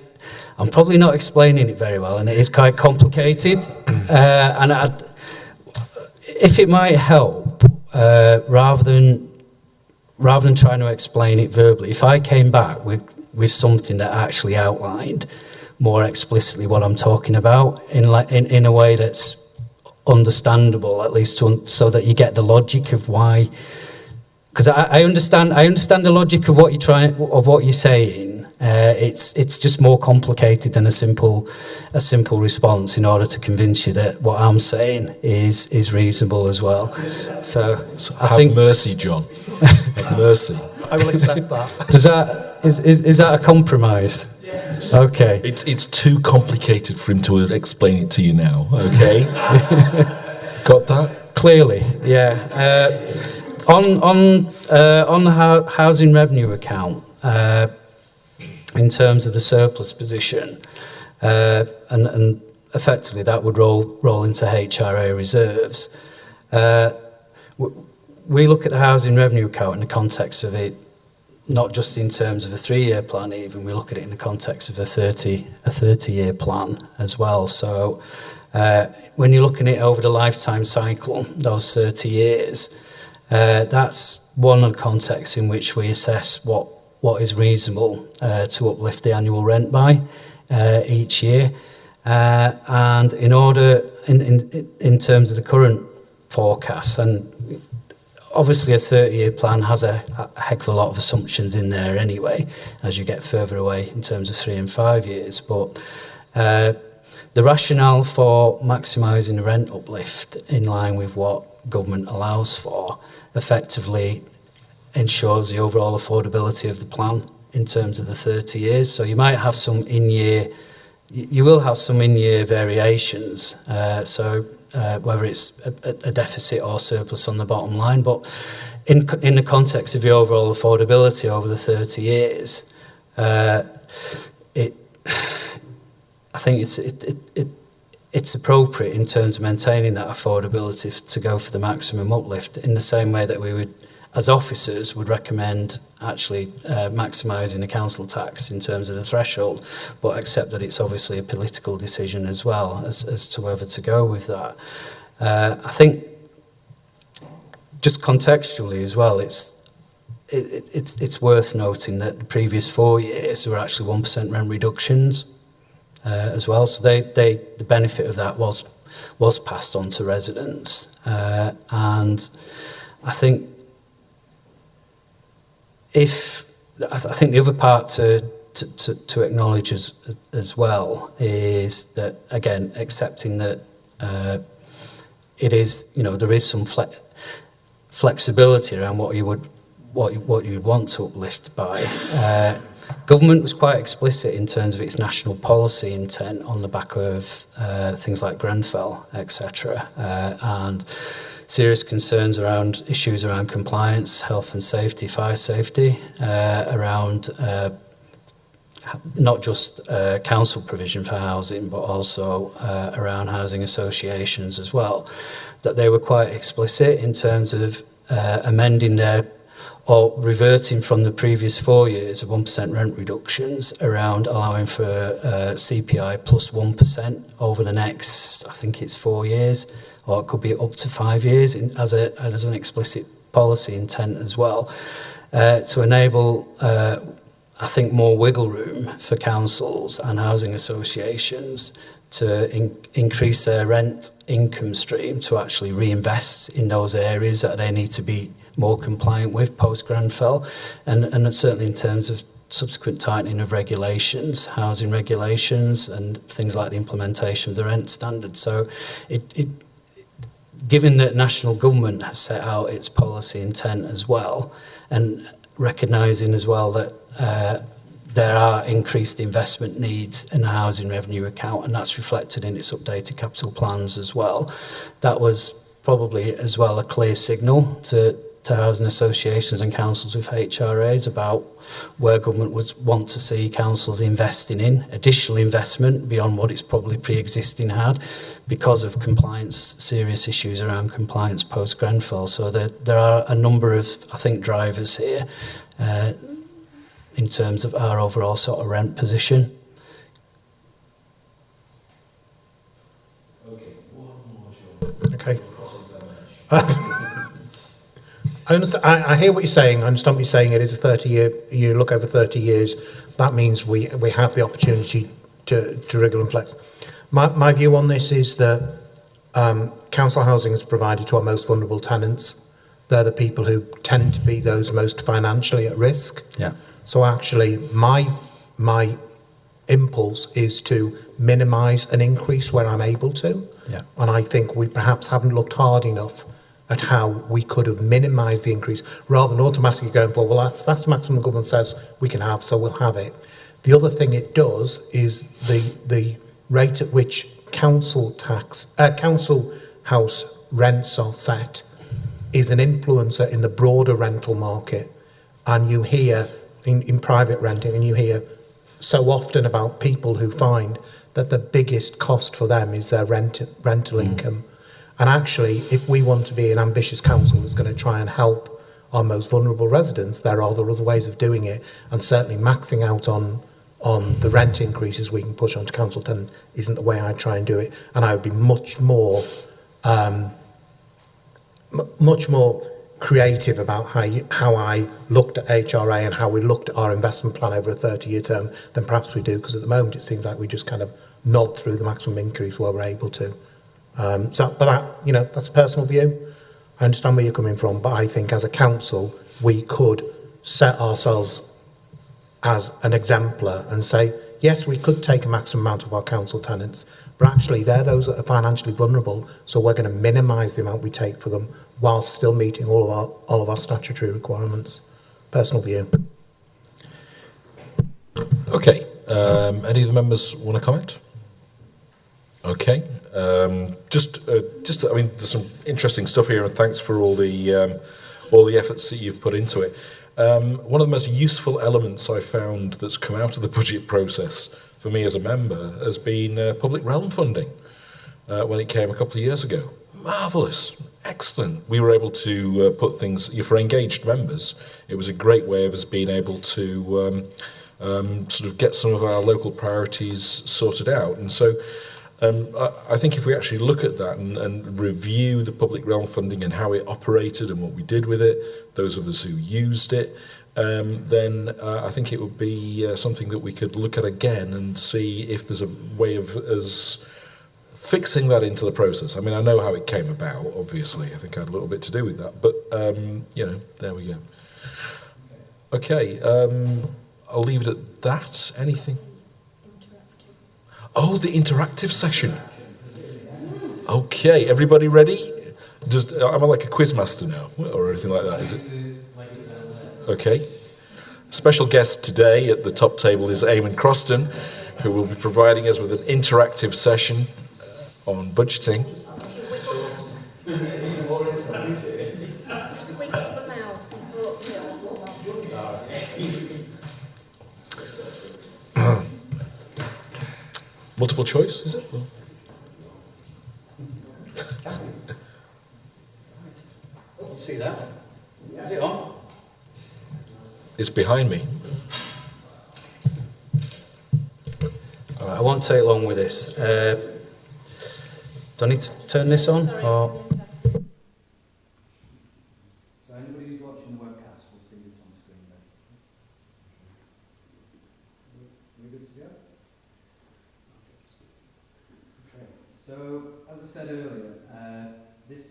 I'm probably not explaining it very well, and it is quite complicated. If it might help, rather than trying to explain it verbally, if I came back with something that actually outlined more explicitly what I'm talking about in a way that's understandable, at least so that you get the logic of why. Because I understand the logic of what you're saying. It's just more complicated than a simple response in order to convince you that what I'm saying is reasonable as well. So I think mercy, John. Have mercy. I will accept that. Is that a compromise? Yes. Okay. It's too complicated for him to explain it to you now. Okay. Got that? Clearly, yeah. On the housing revenue account, in terms of the surplus position, and effectively that would roll into HRA reserves. We look at the housing revenue account in the context of it, not just in terms of a 3-year plan even, we look at it in the context of a 30-year plan as well. So when you're looking at it over the lifetime cycle, those 30 years, that's one of the contexts in which we assess what is reasonable to uplift the annual rent by each year. And in terms of the current forecast, and obviously a 30-year plan has a heck of a lot of assumptions in there anyway, as you get further away in terms of 3 and 5 years. But the rationale for maximising the rent uplift in line with what government allows for effectively ensures the overall affordability of the plan in terms of the 30 years. So you might have some you will have some in-year variations. Whether it's a deficit or surplus on the bottom line, but in the context of the overall affordability over the 30 years, I think it's appropriate in terms of maintaining that affordability to go for the maximum uplift in the same way that we would, as officers, would recommend actually maximising the council tax in terms of the threshold, but accept that it's obviously a political decision as well as to whether to go with that. I think just contextually as well, it's worth noting that the previous 4 years there were actually 1% rent reductions as well. So the benefit of that was passed on to residents, and I think. I think the other part to acknowledge as well is that, again, accepting that it is, there is some flexibility around what what you'd want to uplift by. Government was quite explicit in terms of its national policy intent on the back of things like Grenfell, etc., and serious concerns around issues around compliance, health and safety, fire safety, around not just council provision for housing, but also around housing associations as well, that they were quite explicit in terms of amending their or reverting from the previous 4 years of 1% rent reductions around allowing for CPI plus 1% over the next, I think it's 4 years, or it could be up to 5 years as an explicit policy intent as well, to enable, I think, more wiggle room for councils and housing associations to increase their rent income stream to actually reinvest in those areas that they need to be more compliant with post-Grenfell, and certainly in terms of subsequent tightening of regulations, housing regulations, and things like the implementation of the rent standard. So given that national government has set out its policy intent as well, and recognising as well that there are increased investment needs in the housing revenue account, and that's reflected in its updated capital plans as well, that was probably as well a clear signal to housing associations and councils with HRAs about where government would want to see councils investing in additional investment beyond what it's probably pre-existing had because of compliance, serious issues around compliance post-Grenfell. So there are a number of, I think, drivers here in terms of our overall sort of rent position. Okay. I understand. I hear what you're saying. I understand what you're saying. It is a 30-year. You look over 30 years. That means we have the opportunity to wriggle and flex. My view on this is that council housing is provided to our most vulnerable tenants. They're the people who tend to be those most financially at risk. Yeah. So actually, my impulse is to minimise an increase where I'm able to. Yeah. And I think we perhaps haven't looked hard enough at how we could have minimised the increase rather than automatically going for, well, that's the maximum the government says we can have, so we'll have it. The other thing it does is the rate at which council house rents are set is an influencer in the broader rental market. And you hear in private renting, and you hear so often about people who find that the biggest cost for them is their rental income. And actually, if we want to be an ambitious council that's going to try and help our most vulnerable residents, there are other ways of doing it. And certainly maxing out on the rent increases we can push onto council tenants isn't the way I'd try and do it. And I would be much more creative about how I looked at HRA and how we looked at our investment plan over a 30-year term than perhaps we do, because at the moment it seems like we just kind of nod through the maximum increase where we're able to. But that's a personal view. I understand where you're coming from, but I think as a council we could set ourselves as an exemplar and say, yes, we could take a maximum amount of our council tenants, but actually they're those that are financially vulnerable, so we're going to minimise the amount we take for them whilst still meeting all of our statutory requirements. Personal view. Okay. Any of the members want to comment? Okay. I mean, there's some interesting stuff here, and thanks for all the efforts that you've put into it. One of the most useful elements I found that's come out of the budget process for me as a member has been public realm funding when it came a couple of years ago. Marvellous, excellent. We were able to put things, for engaged members, it was a great way of us being able to sort of get some of our local priorities sorted out. And so I think if we actually look at that and review the public realm funding and how it operated and what we did with it, those of us who used it, then I think it would be something that we could look at again and see if there's a way of us fixing that into the process. I mean, I know how it came about, obviously. I think I had a little bit to do with that. But, there we go. Okay, I'll leave it at that. Anything? Oh, the interactive session. Okay, everybody ready? Am I like a quiz master now, or anything like that? Is it? Okay. Special guest today at the top table is Eamon Croston, who will be providing us with an interactive session on budgeting. Just wiggle the mouse and hopefully Multiple choice, is it? Or- See that? Is it on? It's behind me. All right, I won't take long with this. Do I need to turn this on? Or? So anybody who's watching the webcast will see this on screen. Are we good to go? Okay. So, as I said earlier, this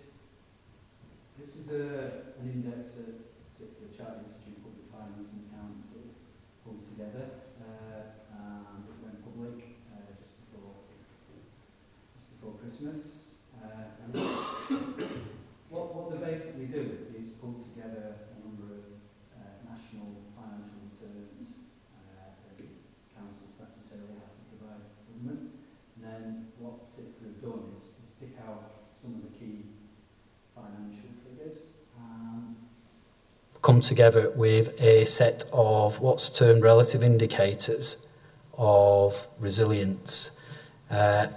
is an index that the Chartered Institute of Public Finance and Accountancy pulled together, and it went public just before Christmas. And what they basically do is pull together a number of national financial returns that councils statutorily have to provide to government. And then what CIPFA have done is pick out some of the key financial figures and come together with a set of what's termed relative indicators of resilience.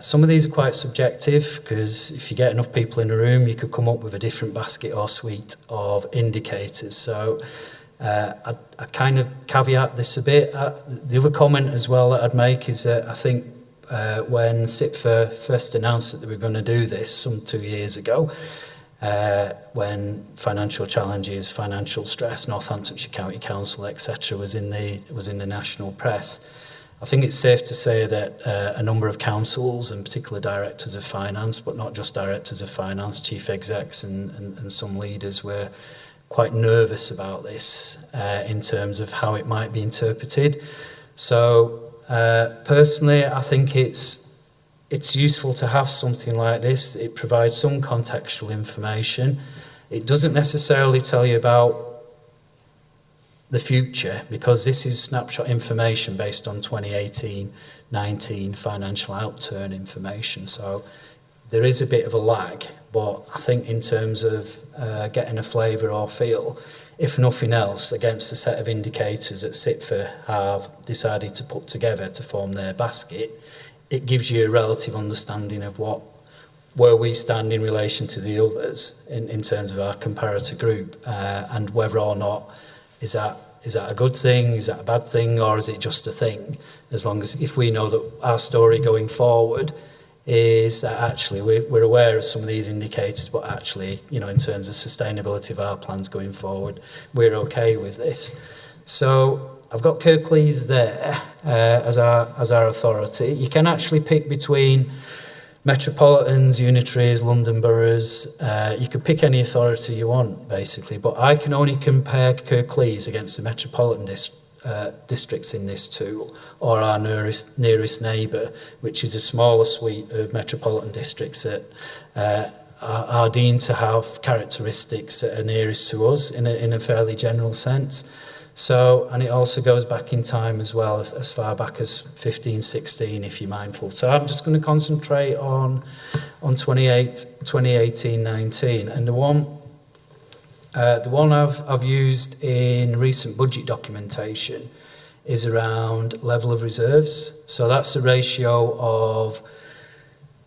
Some of these are quite subjective because if you get enough people in a room, you could come up with a different basket or suite of indicators. So I kind of caveat this a bit. The other comment as well that I'd make is that I think when CIPFA first announced that they were going to do this some 2 years ago, when financial challenges, financial stress, Northamptonshire County Council, etc., was in the national press. I think it's safe to say that a number of councils, and particular directors of finance, but not just directors of finance, chief execs and some leaders were quite nervous about this in terms of how it might be interpreted. So personally, I think it's useful to have something like this. It provides some contextual information. It doesn't necessarily tell you about the future because this is snapshot information based on 2018-19 financial outturn information. So there is a bit of a lag, but I think in terms of getting a flavour or feel, if nothing else, against the set of indicators that CIPFA have decided to put together to form their basket, it gives you a relative understanding of where we stand in relation to the others in terms of our comparator group, and whether or not is that a good thing, is that a bad thing, or is it just a thing? As long as if we know that our story going forward is that actually we're aware of some of these indicators, but actually, in terms of sustainability of our plans going forward, we're okay with this. So I've got Kirklees there as our authority. You can actually pick between metropolitans, unitaries, London boroughs. You could pick any authority you want, basically, but I can only compare Kirklees against the metropolitan districts in this tool, or our nearest neighbour, which is a smaller suite of metropolitan districts that are deemed to have characteristics that are nearest to us in a fairly general sense. So, and it also goes back in time as well, as far back as 15, 16, if you're mindful. So I'm just going to concentrate on 2018, 19. And the one I've used in recent budget documentation is around level of reserves. So that's a ratio of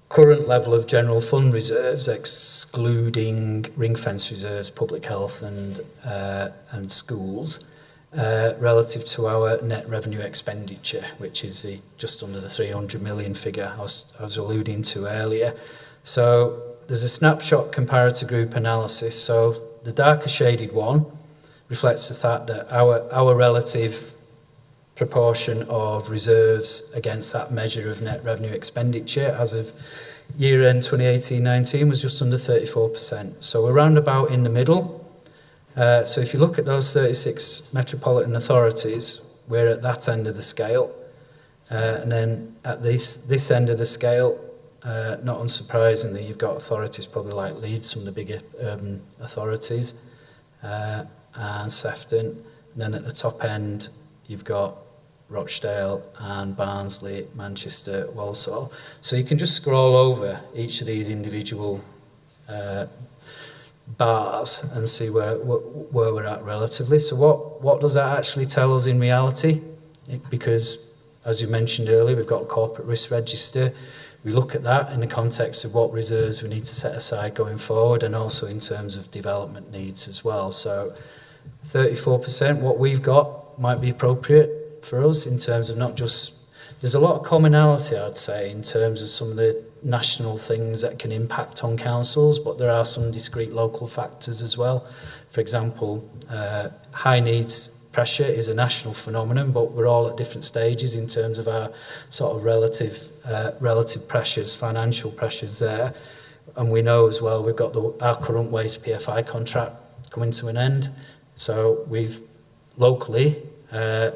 current level of general fund reserves, excluding ring-fence reserves, public health and schools, relative to our net revenue expenditure, which is just under the 300 million figure I was alluding to earlier. So there's a snapshot comparator group analysis. So the darker shaded one reflects the fact that our relative proportion of reserves against that measure of net revenue expenditure as of year-end 2018-19 was just under 34%. So we're round about in the middle. So if you look at those 36 metropolitan authorities, we're at that end of the scale. And then at this end of the scale, not unsurprisingly, you've got authorities probably like Leeds, some of the bigger urban authorities, and Sefton, And then at the top end, you've got Rochdale and Barnsley, Manchester, Walsall. So you can just scroll over each of these individual bars and see where we're at relatively. So what does that actually tell us in reality? Because, as you mentioned earlier, we've got a corporate risk register. We look at that in the context of what reserves we need to set aside going forward, and also in terms of development needs as well. So 34%, what we've got might be appropriate for us in terms of not just... There's a lot of commonality, I'd say, in terms of some of the national things that can impact on councils, but there are some discrete local factors as well. For example, high needs pressure is a national phenomenon, but we're all at different stages in terms of our sort of relative pressures, financial pressures there. And we know as well we've got our current waste PFI contract coming to an end. So we've locally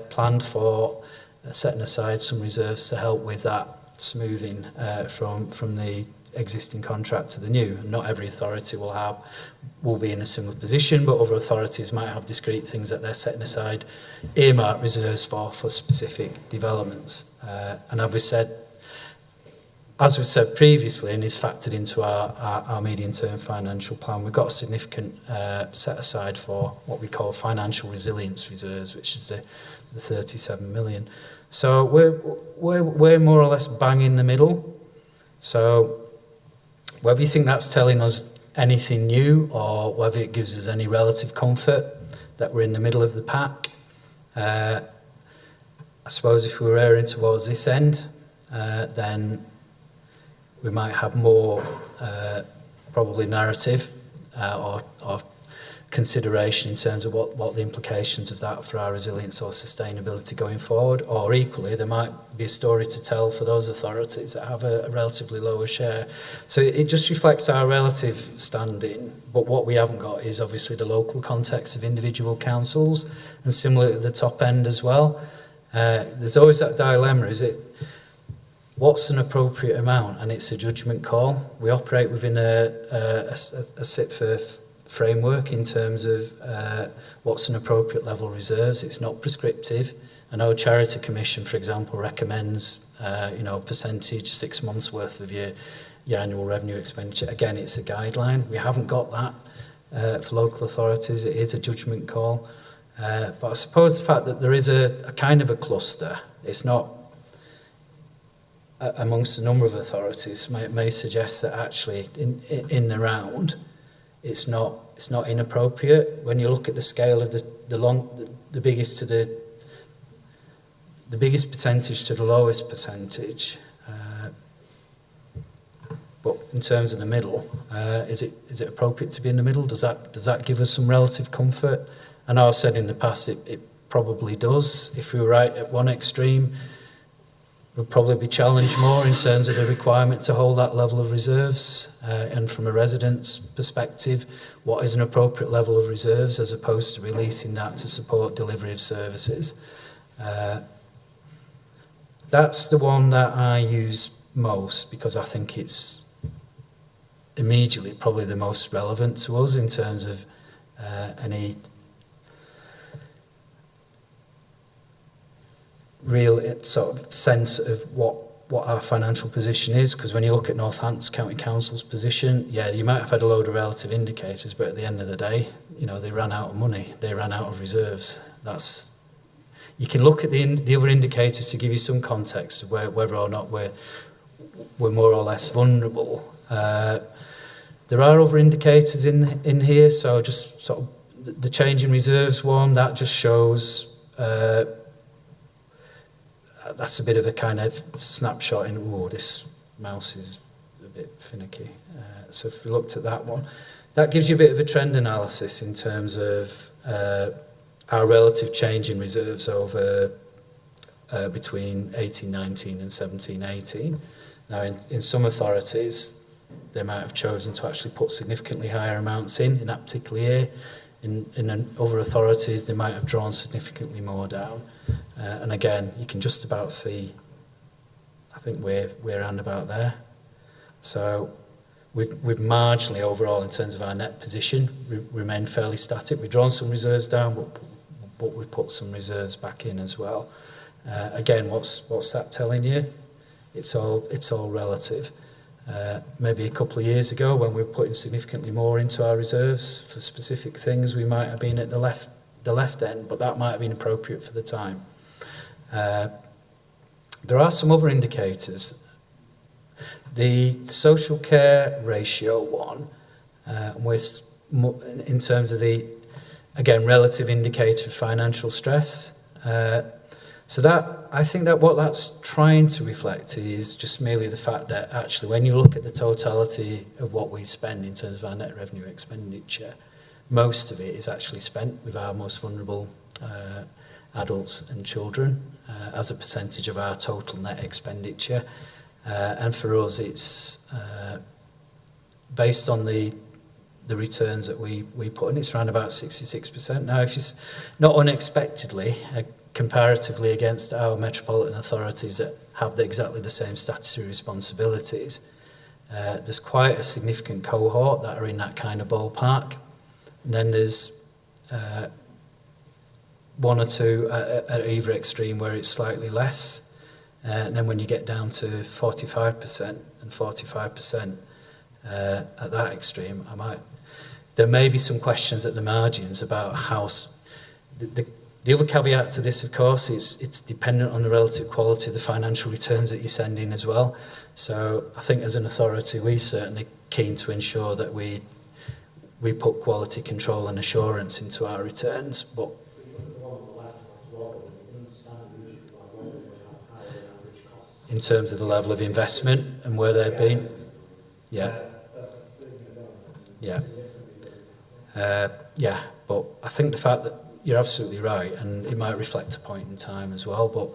planned for setting aside some reserves to help with that smoothing from the existing contract to the new. And not every authority will be in a similar position, but other authorities might have discrete things that they're setting aside earmarked reserves for specific developments. And as we said previously, and is factored into our medium-term financial plan, we've got a significant set aside for what we call financial resilience reserves, which is the 37 million. So we're more or less bang in the middle. So whether you think that's telling us anything new or whether it gives us any relative comfort that we're in the middle of the pack, I suppose if we were erring towards this end, then we might have more probably narrative or consideration in terms of what the implications of that for our resilience or sustainability going forward. Or equally, there might be a story to tell for those authorities that have a relatively lower share. So it just reflects our relative standing, but what we haven't got is obviously the local context of individual councils, and similarly at the top end as well. There's always that dilemma, is it what's an appropriate amount? And it's a judgment call. We operate within a SITFA framework in terms of what's an appropriate level of reserves. It's not prescriptive. I know Charity Commission, for example, recommends percentage 6 months worth of your annual revenue expenditure. Again, it's a guideline. We haven't got that for local authorities. It is a judgment call. But I suppose the fact that there is a kind of a cluster, it's not amongst a number of authorities, may suggest that actually in the round, it's not inappropriate. When you look at the scale of the biggest to the biggest percentage to the lowest percentage, but in terms of the middle, is it appropriate to be in the middle? Does that give us some relative comfort? I know I've said in the past it probably does. If we were right at one extreme, we'll probably be challenged more in terms of the requirement to hold that level of reserves. And from a resident's perspective, what is an appropriate level of reserves as opposed to releasing that to support delivery of services? That's the one that I use most because I think it's immediately probably the most relevant to us in terms of any real sort of sense of what our financial position is, because when you look at Northampton County Council's position, you might have had a load of relative indicators, but at the end of the day, they ran out of money, they ran out of reserves. You can look at the other indicators to give you some context of whether or not we're more or less vulnerable. There are other indicators in here, so just sort of the change in reserves one, that just shows that's a bit of a kind of snapshot in, this mouse is a bit finicky. So if we looked at that one, that gives you a bit of a trend analysis in terms of our relative change in reserves over between 18-19 and 17-18. Now, in some authorities, they might have chosen to actually put significantly higher amounts in that particular year. In other authorities, they might have drawn significantly more down. And again, you can just about see, I think we're around about there. So we've marginally overall, in terms of our net position, remained fairly static. We've drawn some reserves down, but but we've put some reserves back in as well. Again, what's that telling you? It's all relative. Maybe a couple of years ago, when we were putting significantly more into our reserves for specific things, we might have been at the left end, but that might have been appropriate for the time. There are some other indicators. The social care ratio one, in terms of the, again, relative indicator of financial stress. So that, I think that what that's trying to reflect is just merely the fact that actually when you look at the totality of what we spend in terms of our net revenue expenditure, most of it is actually spent with our most vulnerable adults and children as a percentage of our total net expenditure. And for us, it's based on the returns that we put in, it's around about 66%. Now, if you, not unexpectedly, comparatively against our metropolitan authorities that have exactly the same statutory responsibilities, there's quite a significant cohort that are in that kind of ballpark. And then there's one or two at either extreme where it's slightly less. And then when you get down to 45% and 45% at that extreme, there may be some questions at the margins about how... The other caveat to this, of course, is it's dependent on the relative quality of the financial returns that you send in as well. So I think as an authority, we're certainly keen to ensure that we put quality control and assurance into our returns. But in terms of the level of investment and where they've been, yeah. But I think the fact that you're absolutely right, and it might reflect a point in time as well, but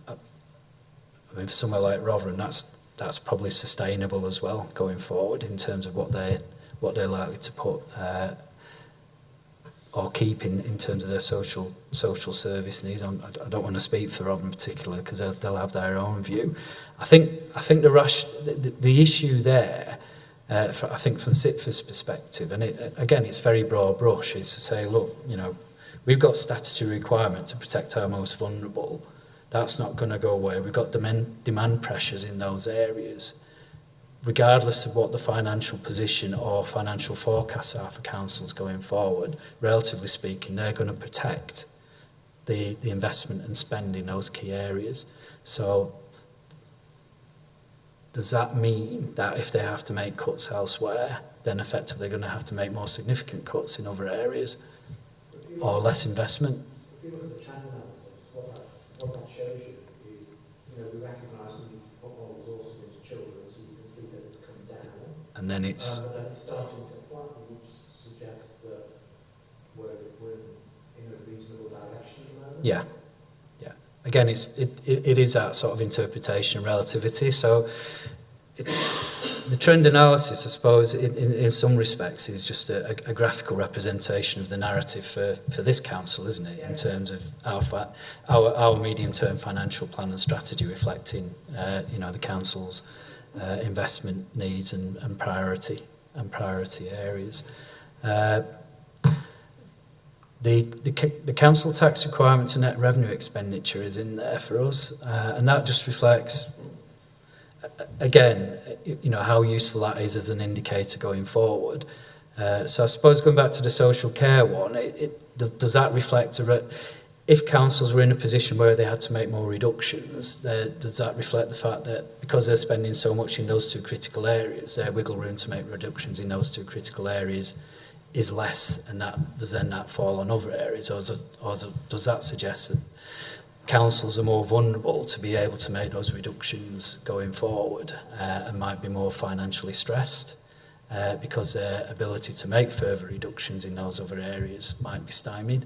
I mean, for somewhere like Rotherham, that's probably sustainable as well going forward in terms of what they're likely to put or keep in terms of their social service needs. I don't want to speak for Rotherham in particular because they'll have their own view. I think the issue there, I think from SITF's perspective, and again, it's very broad brush, is to say, look, we've got statutory requirement to protect our most vulnerable. That's not going to go away. We've got demand pressures in those areas. Regardless of what the financial position or financial forecasts are for councils going forward, relatively speaking, they're going to protect the investment and spend in those key areas. So does that mean that if they have to make cuts elsewhere, then effectively they're going to have to make more significant cuts in other areas? Or less investment. If you look at the channel analysis, what that shows you is, we recognise we need to put more resources into children, so you can see that it's come down. And then it's... but then it's starting to flatten, which suggests that we're in a reasonable direction at the moment. Yeah. Again, it is that sort of interpretation and relativity. So the trend analysis, I suppose, in some respects, is just a graphical representation of the narrative for this council, isn't it? In terms of our medium-term financial plan and strategy, reflecting, the council's investment needs and priority areas. The council tax requirement to net revenue expenditure is in there for us, and that just reflects. Again, how useful that is as an indicator going forward. So I suppose going back to the social care one, does that reflect if councils were in a position where they had to make more reductions, does that reflect the fact that because they're spending so much in those two critical areas, their wiggle room to make reductions in those two critical areas is less, and does that fall on other areas, or does that suggest that councils are more vulnerable to be able to make those reductions going forward and might be more financially stressed because their ability to make further reductions in those other areas might be stymied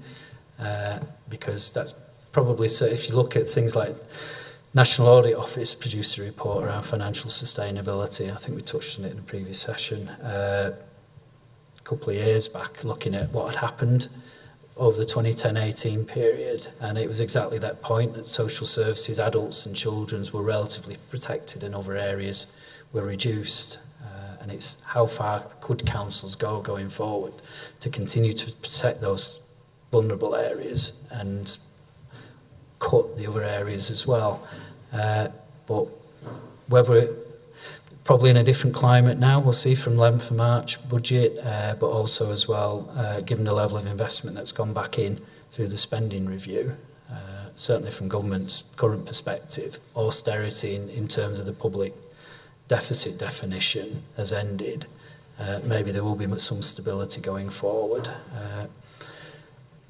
because that's probably, so if you look at things like National Audit Office produced a report around financial sustainability. I think we touched on it in a previous session a couple of years back, looking at what had happened over the 2010-18 period, and it was exactly that point that social services, adults and children's were relatively protected and other areas were reduced. And it's how far could councils go going forward to continue to protect those vulnerable areas and cut the other areas as well. But whether probably in a different climate now, we'll see from 11th of March budget, but also as well, given the level of investment that's gone back in through the spending review, certainly from government's current perspective, austerity in terms of the public deficit definition has ended. Maybe there will be some stability going forward.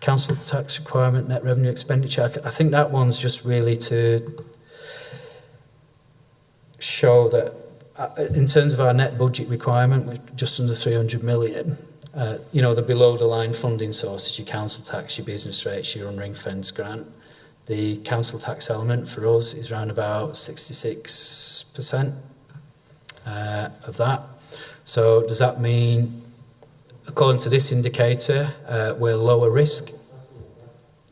Council tax requirement, net revenue expenditure, I think that one's just really to show that in terms of our net budget requirement, we're just under 300 million. The below the line funding sources, your council tax, your business rates, your unring fence grant. The council tax element for us is around about 66% of that. So does that mean, according to this indicator, we're lower risk?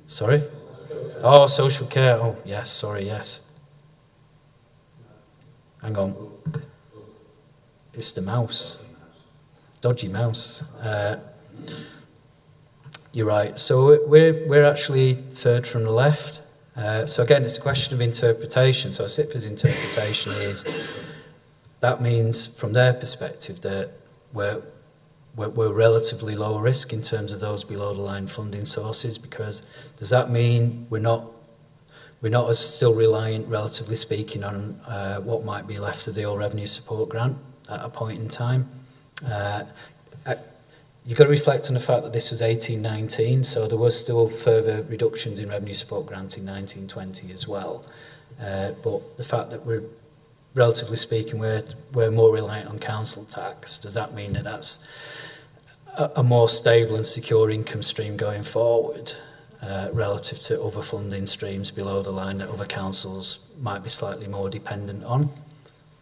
Sorry? Oh, social care. Oh, yes, sorry, yes. Hang on. It's the mouse. Dodgy mouse. You're right. So we're actually third from the left. So again, it's a question of interpretation. So SIPFA's interpretation is that means from their perspective that we're relatively low risk in terms of those below the line funding sources, because does that mean we're not as still reliant, relatively speaking, on what might be left of the old revenue support grant at a point in time? You've got to reflect on the fact that this was 18-19, so there was still further reductions in revenue support grant in 19-20 as well. But the fact that we're, relatively speaking, we're more reliant on council tax, does that mean that that's a more stable and secure income stream going forward relative to other funding streams below the line that other councils might be slightly more dependent on,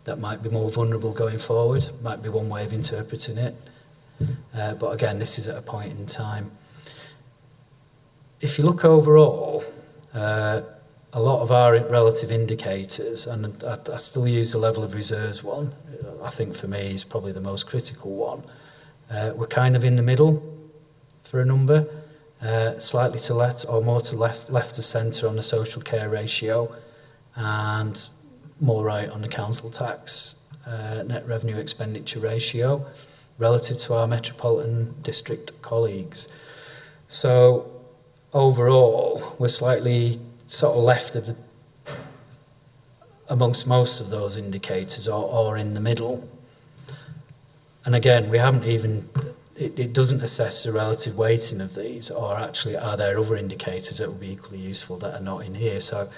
that might be more vulnerable going forward, might be one way of interpreting it. But again, this is at a point in time. If you look overall, a lot of our relative indicators, and I still use the level of reserves one, I think for me is probably the most critical one. We're kind of in the middle for a number, slightly to left or more to left of centre on the social care ratio, and more right on the council tax net revenue expenditure ratio relative to our metropolitan district colleagues. So overall, we're slightly sort of left of amongst most of those indicators, or in the middle. And again, we haven't even, it doesn't assess the relative weighting of these, or actually are there other indicators that would be equally useful that are not in here. So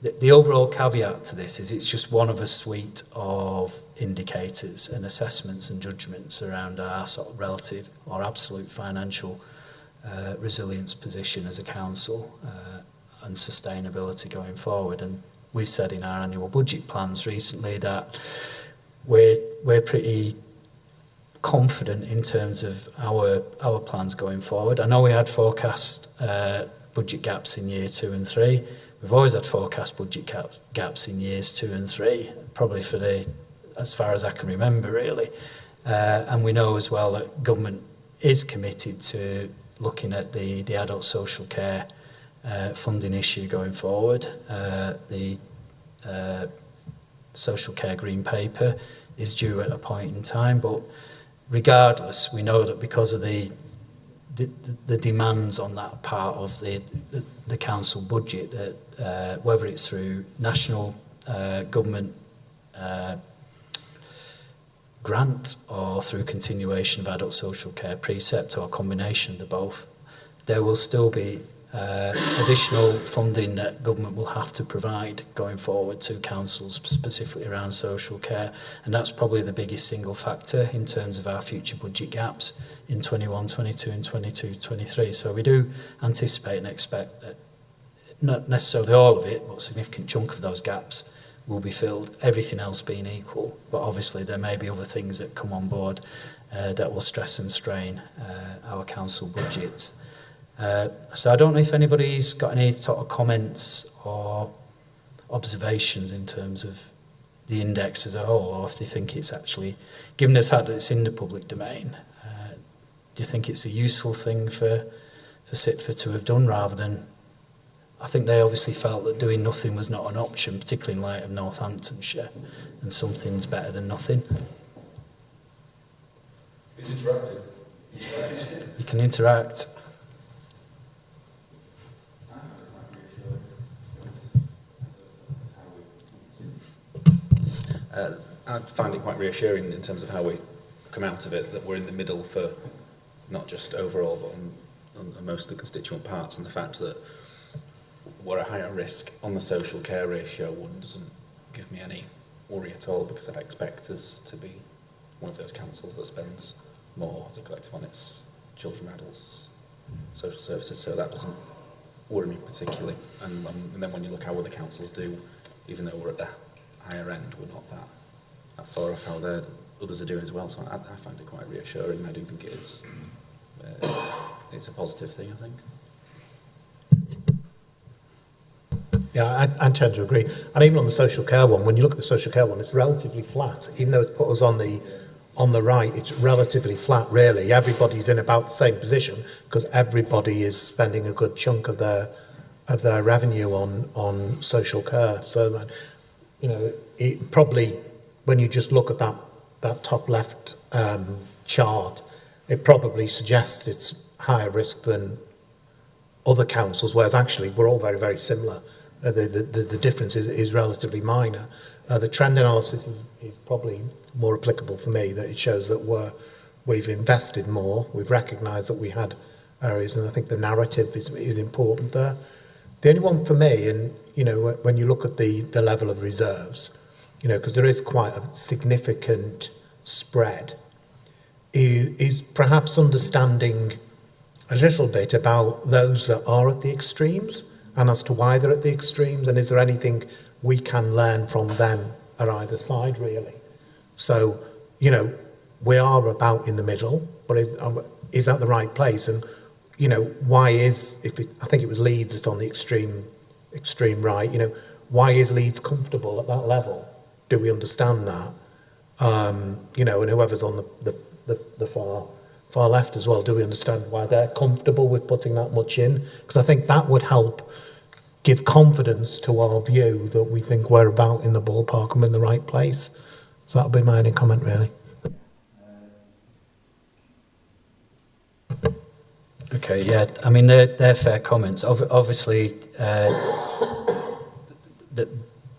the overall caveat to this is it's just one of a suite of indicators and assessments and judgments around our sort of relative or absolute financial resilience position as a council and sustainability going forward. And we've said in our annual budget plans recently that we're pretty confident in terms of our plans going forward. I know we had forecast budget gaps in year 2 and 3. We've always had forecast budget gaps in years 2 and 3, probably for as far as I can remember, really. And we know as well that government is committed to looking at the adult social care funding issue going forward. The social care green paper is due at a point in time, but regardless, we know that because of the demands on that part of the council budget, that whether it's through national government grant or through continuation of adult social care precept or a combination of the both, there will still be additional funding that government will have to provide going forward to councils, specifically around social care. And that's probably the biggest single factor in terms of our future budget gaps in 21, 22 and 22, 23. So we do anticipate and expect that not necessarily all of it, but a significant chunk of those gaps will be filled, everything else being equal. But obviously there may be other things that come on board that will stress and strain our council budgets. So I don't know if anybody's got any sort of comments or observations in terms of the index as a whole, or if they think it's actually, given the fact that it's in the public domain, do you think it's a useful thing for Sitfa to have done, rather than, I think they obviously felt that doing nothing was not an option, particularly in light of Northamptonshire, and something's better than nothing. It's interactive. You can interact. I find it quite reassuring in terms of how we come out of it, that we're in the middle for not just overall, but on most of the constituent parts, and the fact that we're a higher risk on the social care ratio one doesn't give me any worry at all, because I expect us to be one of those councils that spends more as a collective on its children, adults, social services, so that doesn't worry me particularly. And then when you look how other councils do, even though we're at the higher end, we're not that far off how others are doing as well. So I find it quite reassuring. I do think it is. It's a positive thing, I think. Yeah, I tend to agree. And even on the social care one, when you look at the social care one, it's relatively flat. Even though it's put us on the right, it's relatively flat, really. Everybody's in about the same position because everybody is spending a good chunk of their revenue on social care. So, you know, it probably, when you just look at that top left chart, it probably suggests it's higher risk than other councils, whereas actually we're all very, very similar. The difference is relatively minor. The trend analysis is probably more applicable for me, that it shows that we've invested more, we've recognised that we had areas, and I think the narrative is important there. The only one for me, and you know, when you look at the level of reserves, you know, because there is quite a significant spread, is perhaps understanding a little bit about those that are at the extremes and as to why they're at the extremes, and is there anything we can learn from them at either side, really. So, you know, we are about in the middle, but is that the right place? And, you know, why is, I think it was Leeds that's on the extreme right, you know, why is Leeds comfortable at that level? Do we understand that? You know, and whoever's on the far left as well, do we understand why they're comfortable with putting that much in? Because I think that would help give confidence to our view that we think we're about in the ballpark and in the right place. So that'll be my only comment, really. Okay, yeah, I mean, they're fair comments. Obviously,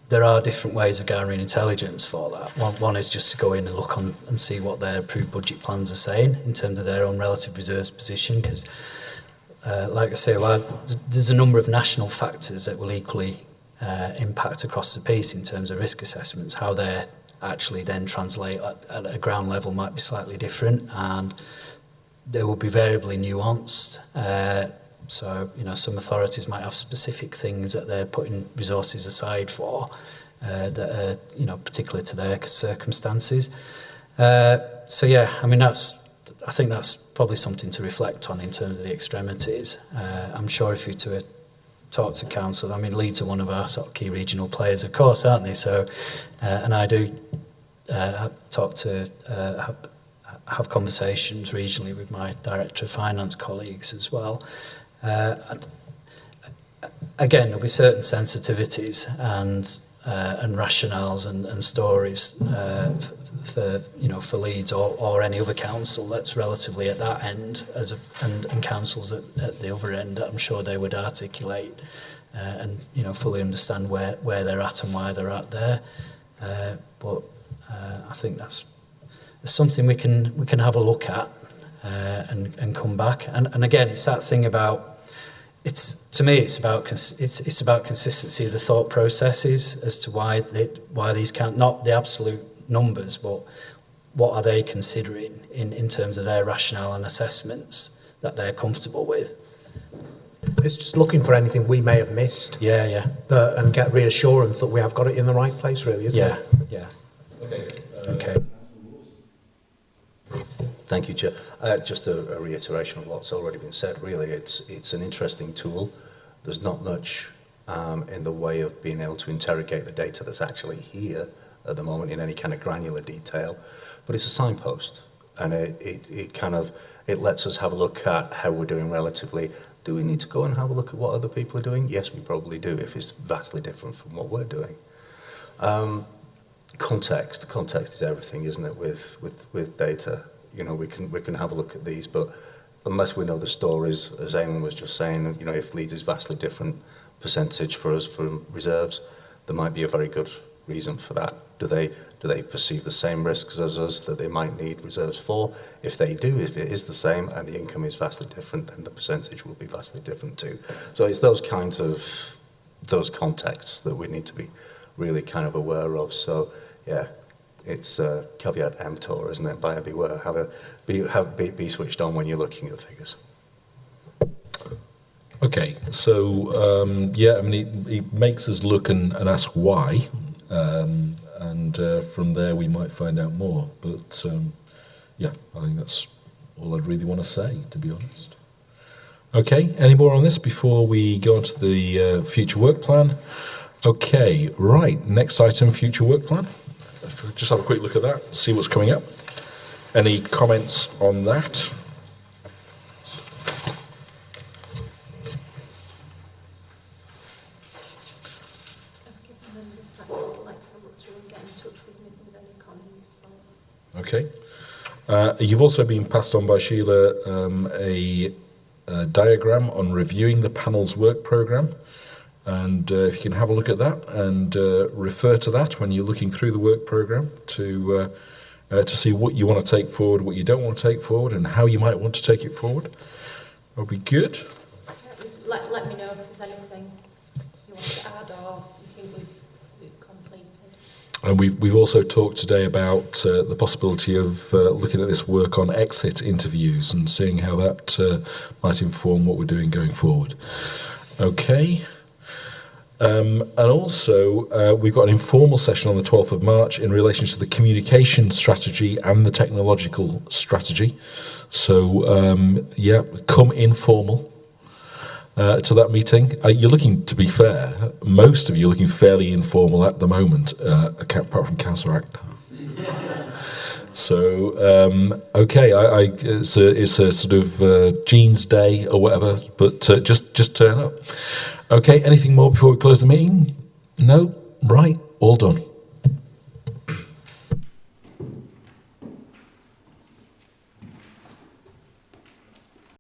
there are different ways of gathering intelligence for that. One is just to go in and look on and see what their approved budget plans are saying in terms of their own relative reserves position, because, like I say, there's a number of national factors that will equally impact across the piece in terms of risk assessments. How they actually then translate at a ground level might be slightly different, and they will be variably nuanced. So, you know, some authorities might have specific things that they're putting resources aside for that are, you know, particular to their circumstances. So, yeah, I mean, I think that's probably something to reflect on in terms of the extremities. I'm sure if you to talk to council, I mean, Leeds are one of our sort of key regional players, of course, aren't they? So, and I do talk to, have conversations regionally with my Director of Finance colleagues as well. Again, there'll be certain sensitivities and rationales and stories for, you know, for Leeds or any other council that's relatively at that end and councils at the other end that I'm sure they would articulate and, you know, fully understand where they're at and why they're at there. But I think that's something we can have a look at and come back. And again, it's that thing about, to me it's about consistency of the thought processes as to why these can't, not the absolute numbers, but what are they considering in terms of their rationale and assessments that they're comfortable with. It's just looking for anything we may have missed. Yeah. And get reassurance that we have got it in the right place, really, isn't it? Yeah. Okay. Thank you, Chair. Just a reiteration of what's already been said. Really, it's an interesting tool. There's not much in the way of being able to interrogate the data that's actually here at the moment in any kind of granular detail, but it's a signpost. and it lets us have a look at how we're doing relatively. Do we need to go and have a look at what other people are doing? Yes, we probably do, if it's vastly different from what we're doing. Context is everything, isn't it? With data, we can have a look at these, but unless we know the stories, as Eamon was just saying, if Leeds is vastly different percentage for us from reserves, there might be a very good reason for that. Do they perceive the same risks as us that they might need reserves for? If they do, if it is the same and the income is vastly different, then the percentage will be vastly different too. So it's those contexts that we need to be really kind of aware of. So yeah, it's caveat emptor, isn't it? Buyer beware. Be switched on when you're looking at figures. Okay, so it makes us look and ask why, and from there we might find out more. But I think that's all I'd really want to say, to be honest. Okay, any more on this before we go on to the future work plan? Okay, right, next item, future work plan. Just have a quick look at that, see what's coming up. Any comments on that? I've given members that would like to have a look through and get in touch with me with any comments. Okay. You've also been passed on by Sheila a diagram on reviewing the panel's work programme. And if you can have a look at that and refer to that when you're looking through the work programme to see what you want to take forward, what you don't want to take forward, and how you might want to take it forward, that would be good. Let me know if there's anything you want to add or you think we've completed. And we've also talked today about the possibility of looking at this work on exit interviews and seeing how that might inform what we're doing going forward. Okay. And also, we've got an informal session on the 12th of March in relation to the communication strategy and the technological strategy. So, come informal to that meeting. You're looking, to be fair, most of you are looking fairly informal at the moment, apart from Councillor Akhtar. So, okay, it's a sort of Jeans Day or whatever, but just turn up. Okay, anything more before we close the meeting? No? Right, all done.